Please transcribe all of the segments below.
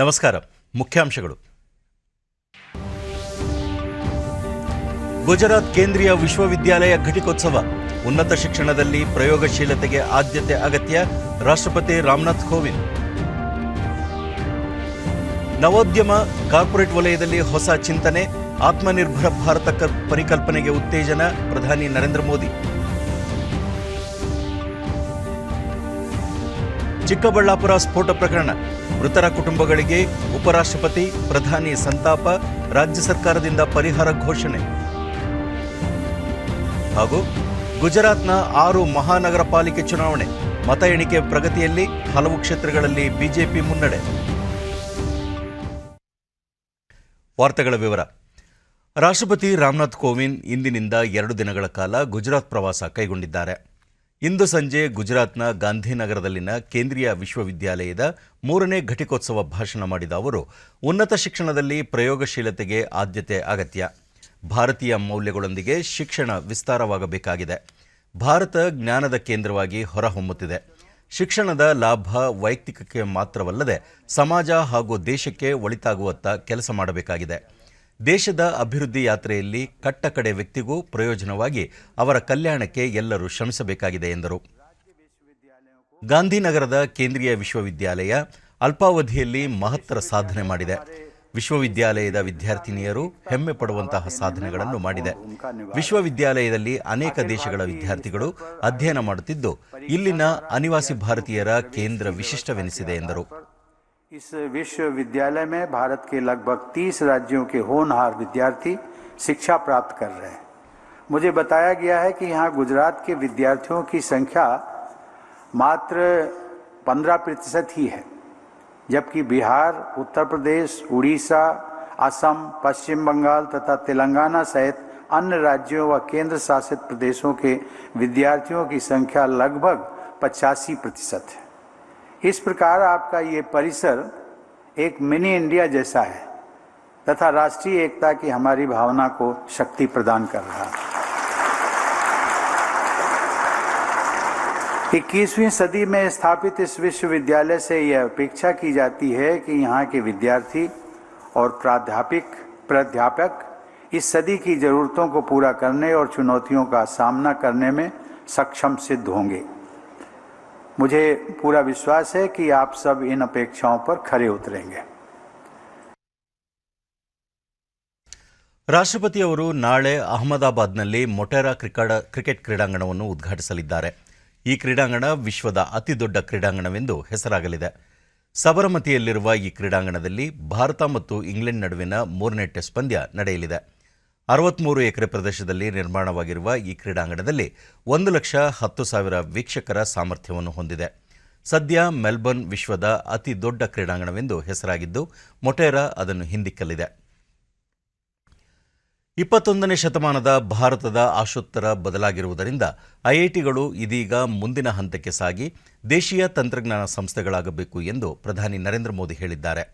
ನಮಸ್ಕಾರ. ಮುಖ್ಯಾಂಶಗಳು. ಗುಜರಾತ್ ಕೇಂದ್ರೀಯ ವಿಶ್ವವಿದ್ಯಾಲಯ ಘಟಿಕೋತ್ಸವ. ಉನ್ನತ ಶಿಕ್ಷಣದಲ್ಲಿ ಪ್ರಯೋಗಶೀಲತೆಗೆ ಆದ್ಯತೆ ಅಗತ್ಯ. ರಾಷ್ಟ್ರಪತಿ ರಾಮನಾಥ್ ಕೋವಿಂದ್. ನವೋದ್ಯಮ ಕಾರ್ಪೊರೇಟ್ ವಲಯದಲ್ಲಿ ಹೊಸ ಚಿಂತನೆ. ಆತ್ಮನಿರ್ಭರ ಭಾರತ ಪರಿಕಲ್ಪನೆಗೆ ಉತ್ತೇಜನ. ಪ್ರಧಾನಿ ನರೇಂದ್ರ ಮೋದಿ. ಚಿಕ್ಕಬಳ್ಳಾಪುರ ಸ್ಫೋಟ ಪ್ರಕರಣ. ಮೃತರ ಕುಟುಂಬಗಳಿಗೆ ಉಪರಾಷ್ಟ್ರಪತಿ, ಪ್ರಧಾನಿ ಸಂತಾಪ. ರಾಜ್ಯ ಸರ್ಕಾರದಿಂದ ಪರಿಹಾರ ಘೋಷಣೆ. ಹಾಗೂ ಗುಜರಾತ್ನ 6 ಮಹಾನಗರ ಪಾಲಿಕೆ ಚುನಾವಣೆ. ಮತ ಎಣಿಕೆ ಪ್ರಗತಿಯಲ್ಲಿ ಹಲವು ಕ್ಷೇತ್ರಗಳಲ್ಲಿ ಬಿಜೆಪಿ ಮುನ್ನಡೆ. ವಾರ್ತೆಗಳ ವಿವರ. ರಾಷ್ಟ್ರಪತಿ ರಾಮನಾಥ್ ಕೋವಿಂದ್ ಇಂದಿನಿಂದ 2 ದಿನಗಳ ಕಾಲ ಗುಜರಾತ್ ಪ್ರವಾಸ ಕೈಗೊಂಡಿದ್ದಾರೆ. ಇಂದು ಸಂಜೆ ಗುಜರಾತ್ನ ಗಾಂಧಿನಗರದಲ್ಲಿನ ಕೇಂದ್ರೀಯ ವಿಶ್ವವಿದ್ಯಾಲಯದ 3ನೇ ಘಟಿಕೋತ್ಸವ ಭಾಷಣ ಮಾಡಿದ ಅವರು, ಉನ್ನತ ಶಿಕ್ಷಣದಲ್ಲಿ ಪ್ರಯೋಗಶೀಲತೆಗೆ ಆದ್ಯತೆ ಅಗತ್ಯ. ಭಾರತೀಯ ಮೌಲ್ಯಗಳೊಂದಿಗೆ ಶಿಕ್ಷಣ ವಿಸ್ತಾರವಾಗಬೇಕಾಗಿದೆ. ಭಾರತ ಜ್ಞಾನದ ಕೇಂದ್ರವಾಗಿ ಹೊರಹೊಮ್ಮುತ್ತಿದೆ. ಶಿಕ್ಷಣದ ಲಾಭ ವೈಯಕ್ತಿಕಕ್ಕೆ ಮಾತ್ರವಲ್ಲದೆ ಸಮಾಜ ಹಾಗೂ ದೇಶಕ್ಕೆ ಒಳಿತಾಗುವತ್ತ ಕೆಲಸ ಮಾಡಬೇಕಾಗಿದೆ. ದೇಶದ ಅಭಿವೃದ್ಧಿ ಯಾತ್ರೆಯಲ್ಲಿ ಕಟ್ಟಕಡೆ ವ್ಯಕ್ತಿಗೂ ಪ್ರಯೋಜನವಾಗಿ ಅವರ ಕಲ್ಯಾಣಕ್ಕೆ ಎಲ್ಲರೂ ಶ್ರಮಿಸಬೇಕಾಗಿದೆ ಎಂದರು. ಗಾಂಧಿನಗರದ ಕೇಂದ್ರೀಯ ವಿಶ್ವವಿದ್ಯಾಲಯ ಅಲ್ಪಾವಧಿಯಲ್ಲಿ ಮಹತ್ತರ ಸಾಧನೆ ಮಾಡಿದೆ. ವಿಶ್ವವಿದ್ಯಾಲಯದ ವಿದ್ಯಾರ್ಥಿನಿಯರು ಹೆಮ್ಮೆ ಪಡುವಂತಹ ಸಾಧನೆಗಳನ್ನು ಮಾಡಿದೆ. ವಿಶ್ವವಿದ್ಯಾಲಯದಲ್ಲಿ ಅನೇಕ ದೇಶಗಳ ವಿದ್ಯಾರ್ಥಿಗಳು ಅಧ್ಯಯನ ಮಾಡುತ್ತಿದ್ದು, ಇಲ್ಲಿನ ಅನಿವಾಸಿ ಭಾರತೀಯರ ಕೇಂದ್ರ ವಿಶಿಷ್ಟವೆನಿಸಿದೆ ಎಂದರು. इस विश्वविद्यालय में भारत के लगभग 30 राज्यों के होनहार विद्यार्थी शिक्षा प्राप्त कर रहे हैं. मुझे बताया गया है कि यहाँ गुजरात के विद्यार्थियों की संख्या मात्र 15% ही है, जबकि बिहार, उत्तर प्रदेश, उड़ीसा, असम, पश्चिम बंगाल तथा तेलंगाना सहित अन्य राज्यों व केंद्र शासित प्रदेशों के विद्यार्थियों की संख्या लगभग 85% है. इस प्रकार आपका ये परिसर एक मिनी इंडिया जैसा है तथा राष्ट्रीय एकता की हमारी भावना को शक्ति प्रदान कर रहा है. 21वीं सदी में स्थापित इस विश्वविद्यालय से यह अपेक्षा की जाती है कि यहाँ के विद्यार्थी और प्राध्यापक इस सदी की जरूरतों को पूरा करने और चुनौतियों का सामना करने में सक्षम सिद्ध होंगे. मुझे पूरा विश्वास है कि आप सब इन अपेक्षाओं पर खरे उतरेंगे. ರಾಷ್ಟ್ರಪತಿ ಅವರು ನಾಳೆ ಅಹಮದಾಬಾದ್ನಲ್ಲಿ ಮೊಟೆರಾ ಕ್ರಿಕೆಟ್ ಕ್ರೀಡಾಂಗಣವನ್ನು ಉದ್ಘಾಟಿಸಲಿದ್ದಾರೆ. ಈ ಕ್ರೀಡಾಂಗಣ ವಿಶ್ವದ ಅತಿದೊಡ್ಡ ಕ್ರೀಡಾಂಗಣವೆಂದು ಹೆಸರಾಗಲಿದೆ. ಸಬರಮತಿಯಲ್ಲಿರುವ ಈ ಕ್ರೀಡಾಂಗಣದಲ್ಲಿ ಭಾರತ ಮತ್ತು ಇಂಗ್ಲೆಂಡ್ ನಡುವಿನ 3ನೇ ಟೆಸ್ಟ್ ಪಂದ್ಯ ನಡೆಯಲಿದೆ. 63 ಎಕರೆ ಪ್ರದೇಶದಲ್ಲಿ ನಿರ್ಮಾಣವಾಗಿರುವ ಈ ಕ್ರೀಡಾಂಗಣದಲ್ಲಿ 1,10,000 ವೀಕ್ಷಕರ ಸಾಮರ್ಥ್ಯವನ್ನು ಹೊಂದಿದೆ. ಸದ್ಯ ಮೆಲ್ಬರ್ನ್ ವಿಶ್ವದ ಅತಿ ದೊಡ್ಡ ಕ್ರೀಡಾಂಗಣವೆಂದು ಹೆಸರಾಗಿದ್ದು, ಮೊಟೆರಾ ಅದನ್ನು ಹಿಂದಿಕ್ಕಲಿದೆ. 21ನೇ ಶತಮಾನದ ಭಾರತದ ಆಶೋತ್ತರ ಬದಲಾಗಿರುವುದರಿಂದ ಐಐಟಿಗಳು ಇದೀಗ ಮುಂದಿನ ಹಂತಕ್ಕೆ ಸಾಗಿ ದೇಶೀಯ ತಂತ್ರಜ್ಞಾನ ಸಂಸ್ಥೆಗಳಾಗಬೇಕು ಎಂದು ಪ್ರಧಾನಿ ನರೇಂದ್ರ ಮೋದಿ ಹೇಳಿದ್ದಾರೆ.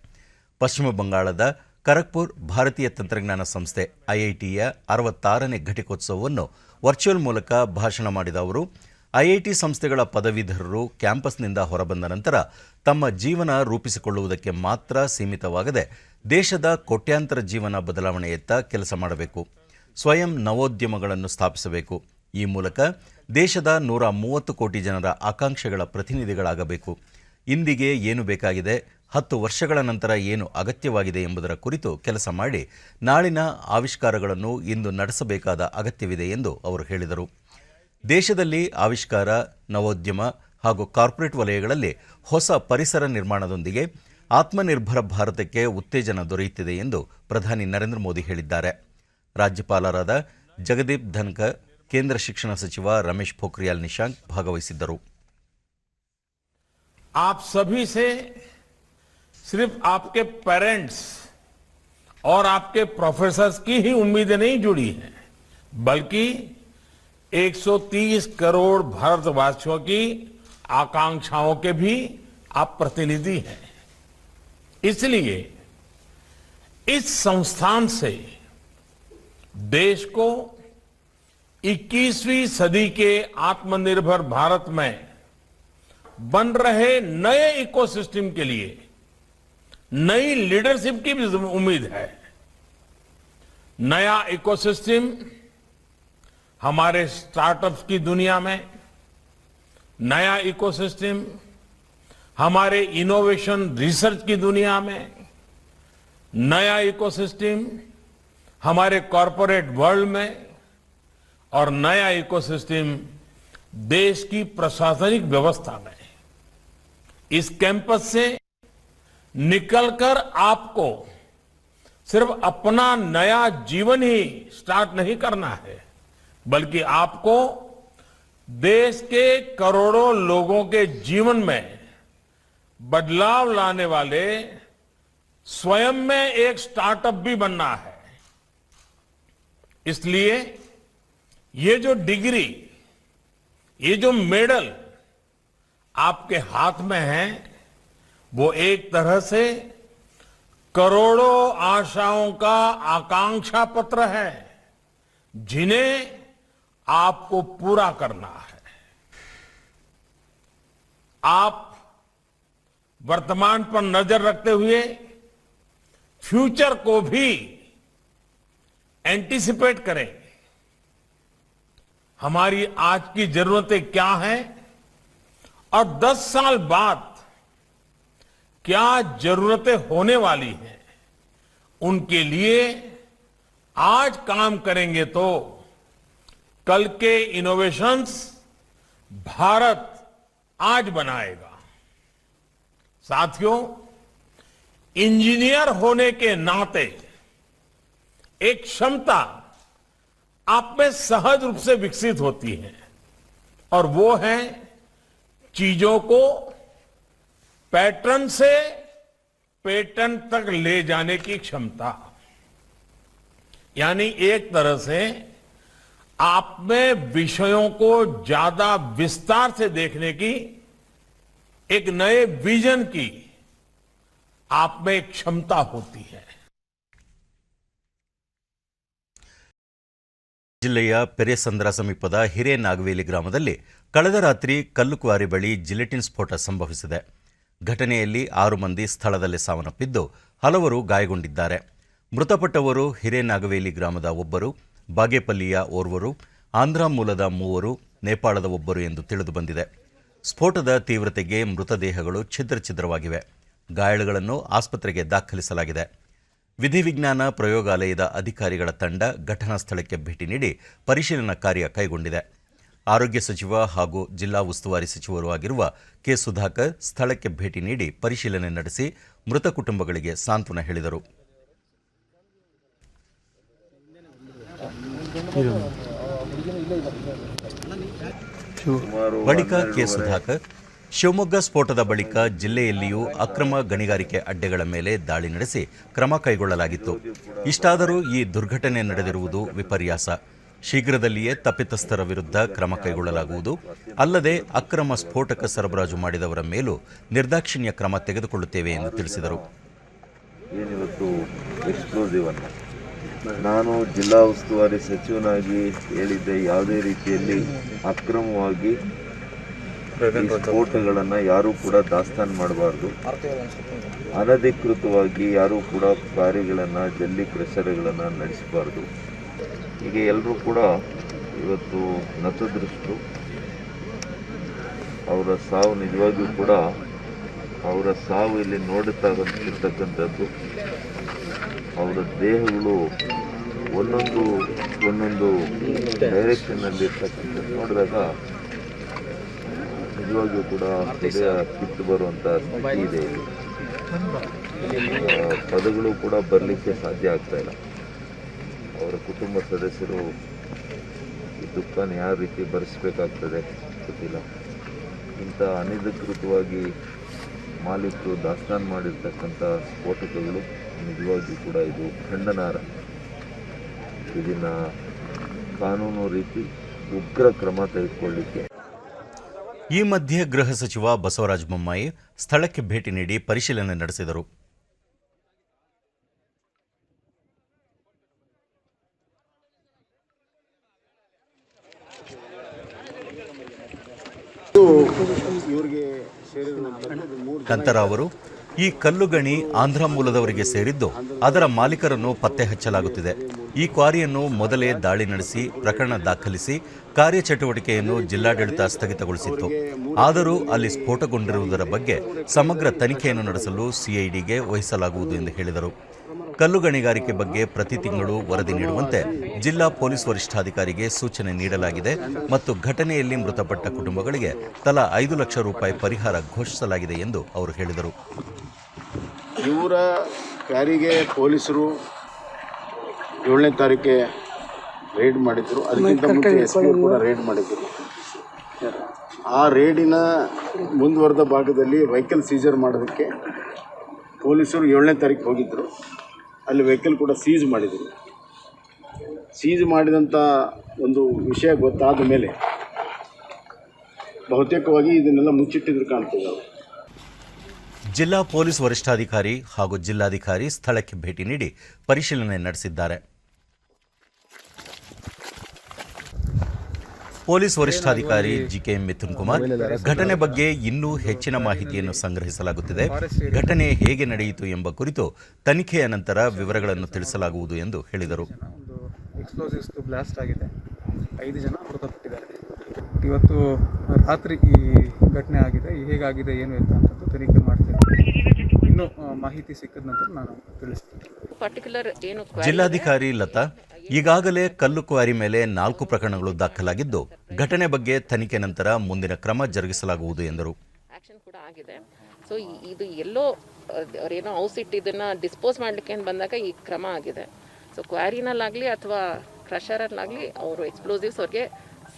ಪಶ್ಚಿಮ ಬಂಗಾಳದ ಖರಗ್ಪುರ್ ಭಾರತೀಯ ತಂತ್ರಜ್ಞಾನ ಸಂಸ್ಥೆ ಐಐಟಿಯ 66ನೇ ಘಟಿಕೋತ್ಸವವನ್ನು ವರ್ಚುವಲ್ ಮೂಲಕ ಭಾಷಣ ಮಾಡಿದ ಅವರು, ಐಐಟಿ ಸಂಸ್ಥೆಗಳ ಪದವೀಧರರು ಕ್ಯಾಂಪಸ್ನಿಂದ ಹೊರಬಂದ ನಂತರ ತಮ್ಮ ಜೀವನ ರೂಪಿಸಿಕೊಳ್ಳುವುದಕ್ಕೆ ಮಾತ್ರ ಸೀಮಿತವಾಗದೆ ದೇಶದ ಕೋಟ್ಯಾಂತರ ಜೀವನ ಬದಲಾವಣೆಯತ್ತ ಕೆಲಸ ಮಾಡಬೇಕು. ಸ್ವಯಂ ನವೋದ್ಯಮಗಳನ್ನು ಸ್ಥಾಪಿಸಬೇಕು. ಈ ಮೂಲಕ ದೇಶದ 130 ಕೋಟಿ ಜನರ ಆಕಾಂಕ್ಷೆಗಳ ಪ್ರತಿನಿಧಿಗಳಾಗಬೇಕು. ಇಂದಿಗೆ ಏನು ಬೇಕಾಗಿದೆ, 10 ವರ್ಷಗಳ ನಂತರ ಏನು ಅಗತ್ಯವಾಗಿದೆ ಎಂಬುದರ ಕುರಿತು ಕೆಲಸ ಮಾಡಿ ನಾಳಿನ ಆವಿಷ್ಕಾರಗಳನ್ನು ಇಂದು ನಡೆಸಬೇಕಾದ ಅಗತ್ಯವಿದೆ ಎಂದು ಅವರು ಹೇಳಿದರು. ದೇಶದಲ್ಲಿ ಆವಿಷ್ಕಾರ, ನವೋದ್ಯಮ ಹಾಗೂ ಕಾರ್ಪೊರೇಟ್ ವಲಯಗಳಲ್ಲಿ ಹೊಸ ಪರಿಸರ ನಿರ್ಮಾಣದೊಂದಿಗೆ ಆತ್ಮನಿರ್ಭರ ಭಾರತಕ್ಕೆ ಉತ್ತೇಜನ ದೊರೆಯುತ್ತಿದೆ ಎಂದು ಪ್ರಧಾನಿ ನರೇಂದ್ರ ಮೋದಿ ಹೇಳಿದ್ದಾರೆ. ರಾಜ್ಯಪಾಲರಾದ ಜಗದೀಪ್ ಧನ್ಕರ್, ಕೇಂದ್ರ ಶಿಕ್ಷಣ ಸಚಿವ ರಮೇಶ್ ಪೋಖ್ರಿಯಾಲ್ ನಿಶಾಂಕ್ ಭಾಗವಹಿಸಿದ್ದರು. आप सभी से सिर्फ आपके पेरेंट्स और आपके प्रोफेसर्स की ही उम्मीदें नहीं जुड़ी हैं, बल्कि 130 करोड़ भारतवासियों की आकांक्षाओं के भी आप प्रतिनिधि हैं. इसलिए इस संस्थान से देश को 21वीं सदी के आत्मनिर्भर भारत में बन रहे नए इकोसिस्टम के लिए नई लीडरशिप की भी उम्मीद है। नया इकोसिस्टम हमारे स्टार्टअप्स की दुनिया में, नया इकोसिस्टम हमारे इनोवेशन रिसर्च की दुनिया में, नया इकोसिस्टम हमारे कॉरपोरेट वर्ल्ड में और नया इकोसिस्टम देश की प्रशासनिक व्यवस्था में। इस कैंपस से निकलकर आपको सिर्फ अपना नया जीवन ही स्टार्ट नहीं करना है, बल्कि आपको देश के करोड़ों लोगों के जीवन में बदलाव लाने वाले स्वयं में एक स्टार्टअप भी बनना है। इसलिए ये जो डिग्री, ये जो मेडल आपके हाथ में है, वो एक तरह से करोड़ों आशाओं का आकांक्षा पत्र है, जिन्हें आपको पूरा करना है। आप वर्तमान पर नजर रखते हुए फ्यूचर को भी एंटीसिपेट करें। हमारी आज की जरूरतें क्या हैं और 10 साल बाद क्या जरूरतें होने वाली हैं, उनके लिए आज काम करेंगे तो कल के इनोवेशंस भारत आज बनाएगा। साथियों, इंजीनियर होने के नाते एक क्षमता आप में सहज रूप से विकसित होती है और वो है चीजों को पैटर्न से पेटेंट तक ले जाने की क्षमता। यानी एक तरह से आप में विषयों को ज्यादा विस्तार से देखने की, एक नए विजन की आप में एक क्षमता होती है। ಜಿಲ್ಲೆಯ ಪೆರೆಸಂದ್ರ ಸಮೀಪದ ಹಿರೇನಾಗವೇಲಿ ಗ್ರಾಮದಲ್ಲಿ ಕಳೆದ ರಾತ್ರಿ ಕಲ್ಲುಕ್ವಾರಿ ಬಳಿ ಜಿಲೆಟಿನ್ ಸ್ಫೋಟ ಸಂಭವಿಸಿದೆ. ಘಟನೆಯಲ್ಲಿ 6 ಮಂದಿ ಸ್ಥಳದಲ್ಲೇ ಸಾವನ್ನಪ್ಪಿದ್ದು ಹಲವರು ಗಾಯಗೊಂಡಿದ್ದಾರೆ. ಮೃತಪಟ್ಟವರು ಹಿರೇನಾಗವೇಲಿ ಗ್ರಾಮದ ಒಬ್ಬರು, ಬಾಗೇಪಲ್ಲಿಯ ಓರ್ವರು, ಆಂಧ್ರ ಮೂಲದ 3, ನೇಪಾಳದ ಒಬ್ಬರು ಎಂದು ತಿಳಿದುಬಂದಿದೆ. ಸ್ಫೋಟದ ತೀವ್ರತೆಗೆ ಮೃತದೇಹಗಳು ಛಿದ್ರವಾಗಿವೆ. ಗಾಯಾಳುಗಳನ್ನು ಆಸ್ಪತ್ರೆಗೆ ದಾಖಲಿಸಲಾಗಿದೆ. ವಿಧಿವಿಜ್ಞಾನ ಪ್ರಯೋಗಾಲಯದ ಅಧಿಕಾರಿಗಳ ತಂಡ ಘಟನಾ ಸ್ಥಳಕ್ಕೆ ಭೇಟಿ ನೀಡಿ ಪರಿಶೀಲನಾ ಕಾರ್ಯ ಕೈಗೊಂಡಿದೆ. ಆರೋಗ್ಯ ಸಚಿವ ಹಾಗೂ ಜಿಲ್ಲಾ ಉಸ್ತುವಾರಿ ಸಚಿವರೂ ಆಗಿರುವ ಕೆ. ಸುಧಾಕರ್ ಸ್ಥಳಕ್ಕೆ ಭೇಟಿ ನೀಡಿ ಪರಿಶೀಲನೆ ನಡೆಸಿ ಮೃತ ಕುಟುಂಬಗಳಿಗೆ ಸಾಂತ್ವನ ಹೇಳಿದರು. ಬಳಿಕ ಕೆ. ಸುಧಾಕರ್, ಶಿವಮೊಗ್ಗ ಸ್ಫೋಟದ ಬಳಿಕ ಜಿಲ್ಲೆಯಲ್ಲಿಯೂ ಅಕ್ರಮ ಗಣಿಗಾರಿಕೆ ಅಡ್ಡೆಗಳ ಮೇಲೆ ದಾಳಿ ನಡೆಸಿ ಕ್ರಮ ಕೈಗೊಳ್ಳಲಾಗಿತ್ತು. ಇಷ್ಟಾದರೂ ಈ ದುರ್ಘಟನೆ ನಡೆದಿರುವುದು ವಿಪರ್ಯಾಸ. ಶೀಘ್ರದಲ್ಲಿಯೇ ತಪ್ಪಿತಸ್ಥರ ವಿರುದ್ಧ ಕ್ರಮ ಕೈಗೊಳ್ಳಲಾಗುವುದು. ಅಲ್ಲದೆ ಅಕ್ರಮ ಸ್ಫೋಟಕ ಸರಬರಾಜು ಮಾಡಿದವರ ಮೇಲೂ ನಿರ್ದಾಕ್ಷಿಣ್ಯ ಕ್ರಮ ತೆಗೆದುಕೊಳ್ಳುತ್ತೇವೆ ಎಂದು ತಿಳಿಸಿದರು. ಏನಿವತ್ತು ಎಕ್ಸ್ಪ್ಲೋಸಿವ್ ಅನ್ನು ನಾನು ಜಿಲ್ಲಾ ಉಸ್ತುವಾರಿ ಸಚಿವನಾಗಿ ಹೇಳಿದ್ದೆ, ಯಾವುದೇ ರೀತಿಯಲ್ಲಿ ಅಕ್ರಮವಾಗಿ ಸ್ಫೋಟಗಳನ್ನು ಯಾರೂ ಕೂಡ ದಾಸ್ತಾನು ಮಾಡಬಾರ್ದು. ಅನಧಿಕೃತವಾಗಿ ಯಾರೂ ಕೂಡ ಕಾರ್ಯಗಳನ್ನು, ಜಲ್ಲಿ ಕ್ರಷರ್ಗಳನ್ನು ನಡೆಸಬಾರ್ದು. ಹೀಗೆ ಎಲ್ಲರೂ ಕೂಡ ಇವತ್ತು ನತದೃಷ್ಟರು. ಅವರ ಸಾವು ನಿಜವಾಗಿಯೂ ಕೂಡ ಅವರ ಸಾವು ಇಲ್ಲಿ ನೋಡುತ್ತಿರ್ತಕ್ಕಂಥದ್ದು. ಅವರ ದೇಹಗಳು ಒಂದೊಂದು ಡೈರೆಕ್ಷನ್ನಲ್ಲಿ ಇರ್ತಕ್ಕಂಥದ್ದು ನೋಡಿದಾಗ ನಿಜವಾಗಿಯೂ ಕೂಡ ಹೃದಯ ಕಿತ್ತು ಬರುವಂಥ ಸ್ಥಿತಿ ಇದೆ. ಪದಗಳು ಕೂಡ ಬರಲಿಕ್ಕೆ ಸಾಧ್ಯ ಆಗ್ತಾ ಇಲ್ಲ. ಅವರ ಕುಟುಂಬ ಸದಸ್ಯರು ಈ ದುಃಖನ ಯಾವ ರೀತಿ ಭರಿಸಬೇಕಾಗ್ತದೆ ಗೊತ್ತಿಲ್ಲ. ಇಂಥ ಅನಧಿಕೃತವಾಗಿ ಮಾಲೀಕರು ದಾಸ್ತಾನು ಮಾಡಿರ್ತಕ್ಕಂಥ ಸ್ಫೋಟಕಗಳು ನಿಜವಾಗಿಯೂ ಕೂಡ ಇದು ಖಂಡನಾರ್ಹ. ಇದನ್ನು ಕಾನೂನು ರೀತಿ ಉಗ್ರ ಕ್ರಮ ತೆಗೆದುಕೊಳ್ಳಲಿಕ್ಕೆ. ಈ ಮಧ್ಯೆ ಗೃಹ ಸಚಿವ ಬಸವರಾಜ ಬೊಮ್ಮಾಯಿ ಸ್ಥಳಕ್ಕೆ ಭೇಟಿ ನೀಡಿ ಪರಿಶೀಲನೆ ನಡೆಸಿದರು. ನಂತರ ಅವರು ಈ ಕಲ್ಲುಗಣಿ ಆಂಧ್ರ ಮೂಲದವರಿಗೆ ಸೇರಿದ್ದು ಅದರ ಮಾಲೀಕರನ್ನು ಪತ್ತೆ ಹಚ್ಚಲಾಗುತ್ತಿದೆ. ಈ ಕ್ವಾರಿಯನ್ನು ಮೊದಲೇ ದಾಳಿ ನಡೆಸಿ ಪ್ರಕರಣ ದಾಖಲಿಸಿ ಕಾರ್ಯಚಟುವಟಿಕೆಯನ್ನು ಜಿಲ್ಲಾಡಳಿತ ಸ್ಥಗಿತಗೊಳಿಸಿತ್ತು. ಆದರೂ ಅಲ್ಲಿ ಸ್ಫೋಟಗೊಂಡಿರುವುದರ ಬಗ್ಗೆ ಸಮಗ್ರ ತನಿಖೆಯನ್ನು ನಡೆಸಲು ಸಿಐಡಿಗೆ ವಹಿಸಲಾಗುವುದು ಎಂದು ಹೇಳಿದರು. ಕಲ್ಲು ಗಣಿಗಾರಿಕೆ ಬಗ್ಗೆ ಪ್ರತಿ ತಿಂಗಳು ವರದಿ ನೀಡುವಂತೆ ಜಿಲ್ಲಾ ಪೊಲೀಸ್ ವರಿಷ್ಠಾಧಿಕಾರಿಗೆ ಸೂಚನೆ ನೀಡಲಾಗಿದೆ ಮತ್ತು ಘಟನೆಯಲ್ಲಿ ಮೃತಪಟ್ಟ ಕುಟುಂಬಗಳಿಗೆ ತಲಾ 5 ಲಕ್ಷ ರೂಪಾಯಿ ಪರಿಹಾರ ಘೋಷಿಸಲಾಗಿದೆ ಎಂದು ಅವರು ಹೇಳಿದರು. ಇವರ ಕ್ವಾರಿಗೆ ಪೊಲೀಸರು 7ನೇ ತಾರೀಕಿಗೆ ರೇಡ್ ಮಾಡಿದ್ರು. ಅದಕ್ಕಿಂತ ಮುಂಚೆ SP ಕೂಡ ರೇಡ್ ಮಾಡಿದ್ರು. ಆ ರೇಡಿನ ಮುಂದುವರೆದ ಭಾಗದಲ್ಲಿ ವೆಹಿಕಲ್ ಸೀಜರ್ ಮಾಡೋದಕ್ಕೆ ಪೊಲೀಸರು 7ನೇ ತಾರೀಕು ಹೋಗಿದ್ದರು. ಅಲ್ಲಿ ವೆಹಿಕಲ್ ಕೂಡ ಸೀಜ್ ಮಾಡಿದರು. ಸೀಜ್ ಮಾಡಿದಂಥ ಒಂದು ವಿಷಯ ಗೊತ್ತಾದ ಮೇಲೆ ಬಹುತೇಕವಾಗಿ ಇದನ್ನೆಲ್ಲ ಮುಚ್ಚಿಟ್ಟಿದ್ರು ಕಾಣ್ತದೆ. ಜಿಲ್ಲಾ ಪೊಲೀಸ್ ವರಿಷ್ಠಾಧಿಕಾರಿ ಹಾಗೂ ಜಿಲ್ಲಾಧಿಕಾರಿ ಸ್ಥಳಕ್ಕೆ ಭೇಟಿ ನೀಡಿ ಪರಿಶೀಲನೆ ನಡೆಸಿದ್ದಾರೆ. ಪೊಲೀಸ್ ವರಿಷ್ಠಾಧಿಕಾರಿ ಜಿಕೆ ಮಿಥುನ್ ಕುಮಾರ್, ಘಟನೆ ಬಗ್ಗೆ ಇನ್ನೂ ಹೆಚ್ಚಿನ ಮಾಹಿತಿಯನ್ನು ಸಂಗ್ರಹಿಸಲಾಗುತ್ತಿದೆ. ಘಟನೆ ಹೇಗೆ ನಡೆಯಿತು ಎಂಬ ಕುರಿತು ತನಿಖೆಯ ನಂತರ ವಿವರಗಳನ್ನು ತಿಳಿಸಲಾಗುವುದು ಎಂದು ಹೇಳಿದರು. ಎಕ್ಸ್ಪ್ಲೋಸಿವ್ಸ್ ಬ್ಲಾಸ್ಟ್ ಆಗಿದೆ, 5 ಜನ ಮೃತಪಟ್ಟಿದ್ದಾರೆ. ಇವತ್ತು ರಾತ್ರಿ ಈ ಘಟನೆ ಆಗಿದೆ. ಹೇಗಾಗಿದೆ ಏನು ಎತ್ತ ಅಂತದ್ದು ತನಿಖೆ ಮಾಡ್ತೇವೆ. ಇನ್ನು ಮಾಹಿತಿ ಸಿಕ್ಕಿದ ನಂತರ ನಾನು ತಿಳಿಸ್ತೀನಿ. ಜಿಲ್ಲಾಧಿಕಾರಿ ಲತಾ, ಈಗಾಗಲೇ ಕಲ್ಲು ಕ್ವಾರಿ ಮೇಲೆ 4 ಪ್ರಕರಣಗಳು ದಾಖಲಾಗಿದ್ದು ಘಟನೆ ಬಗ್ಗೆ ತನಿಖೆ ನಂತರ ಮುಂದಿನ ಕ್ರಮ ಜರುಗಿಸಲಾಗುವುದು ಎಂದರು. ಆಕ್ಷನ್ ಕೂಡ ಆಗಿದೆ. ಸೊ ಇದು ಎಲ್ಲೋ ಅವರೇನೋ ಹೌಸ್ ಇಟ್ಟಿದ್ದನ್ನು ಡಿಸ್ಪೋಸ್ ಮಾಡಲಿಕ್ಕೆ ಅಂತ ಬಂದಾಗ ಈ ಕ್ರಮ ಆಗಿದೆ. ಸೊ ಕ್ವಾರಿನಲ್ಲಾಗಲಿ ಅಥವಾ ಕ್ರಷರಲ್ಲಾಗಲಿ ಅವರು ಎಕ್ಸ್ಪ್ಲೋಸಿವ್ಸ್ ಅವ್ರಿಗೆ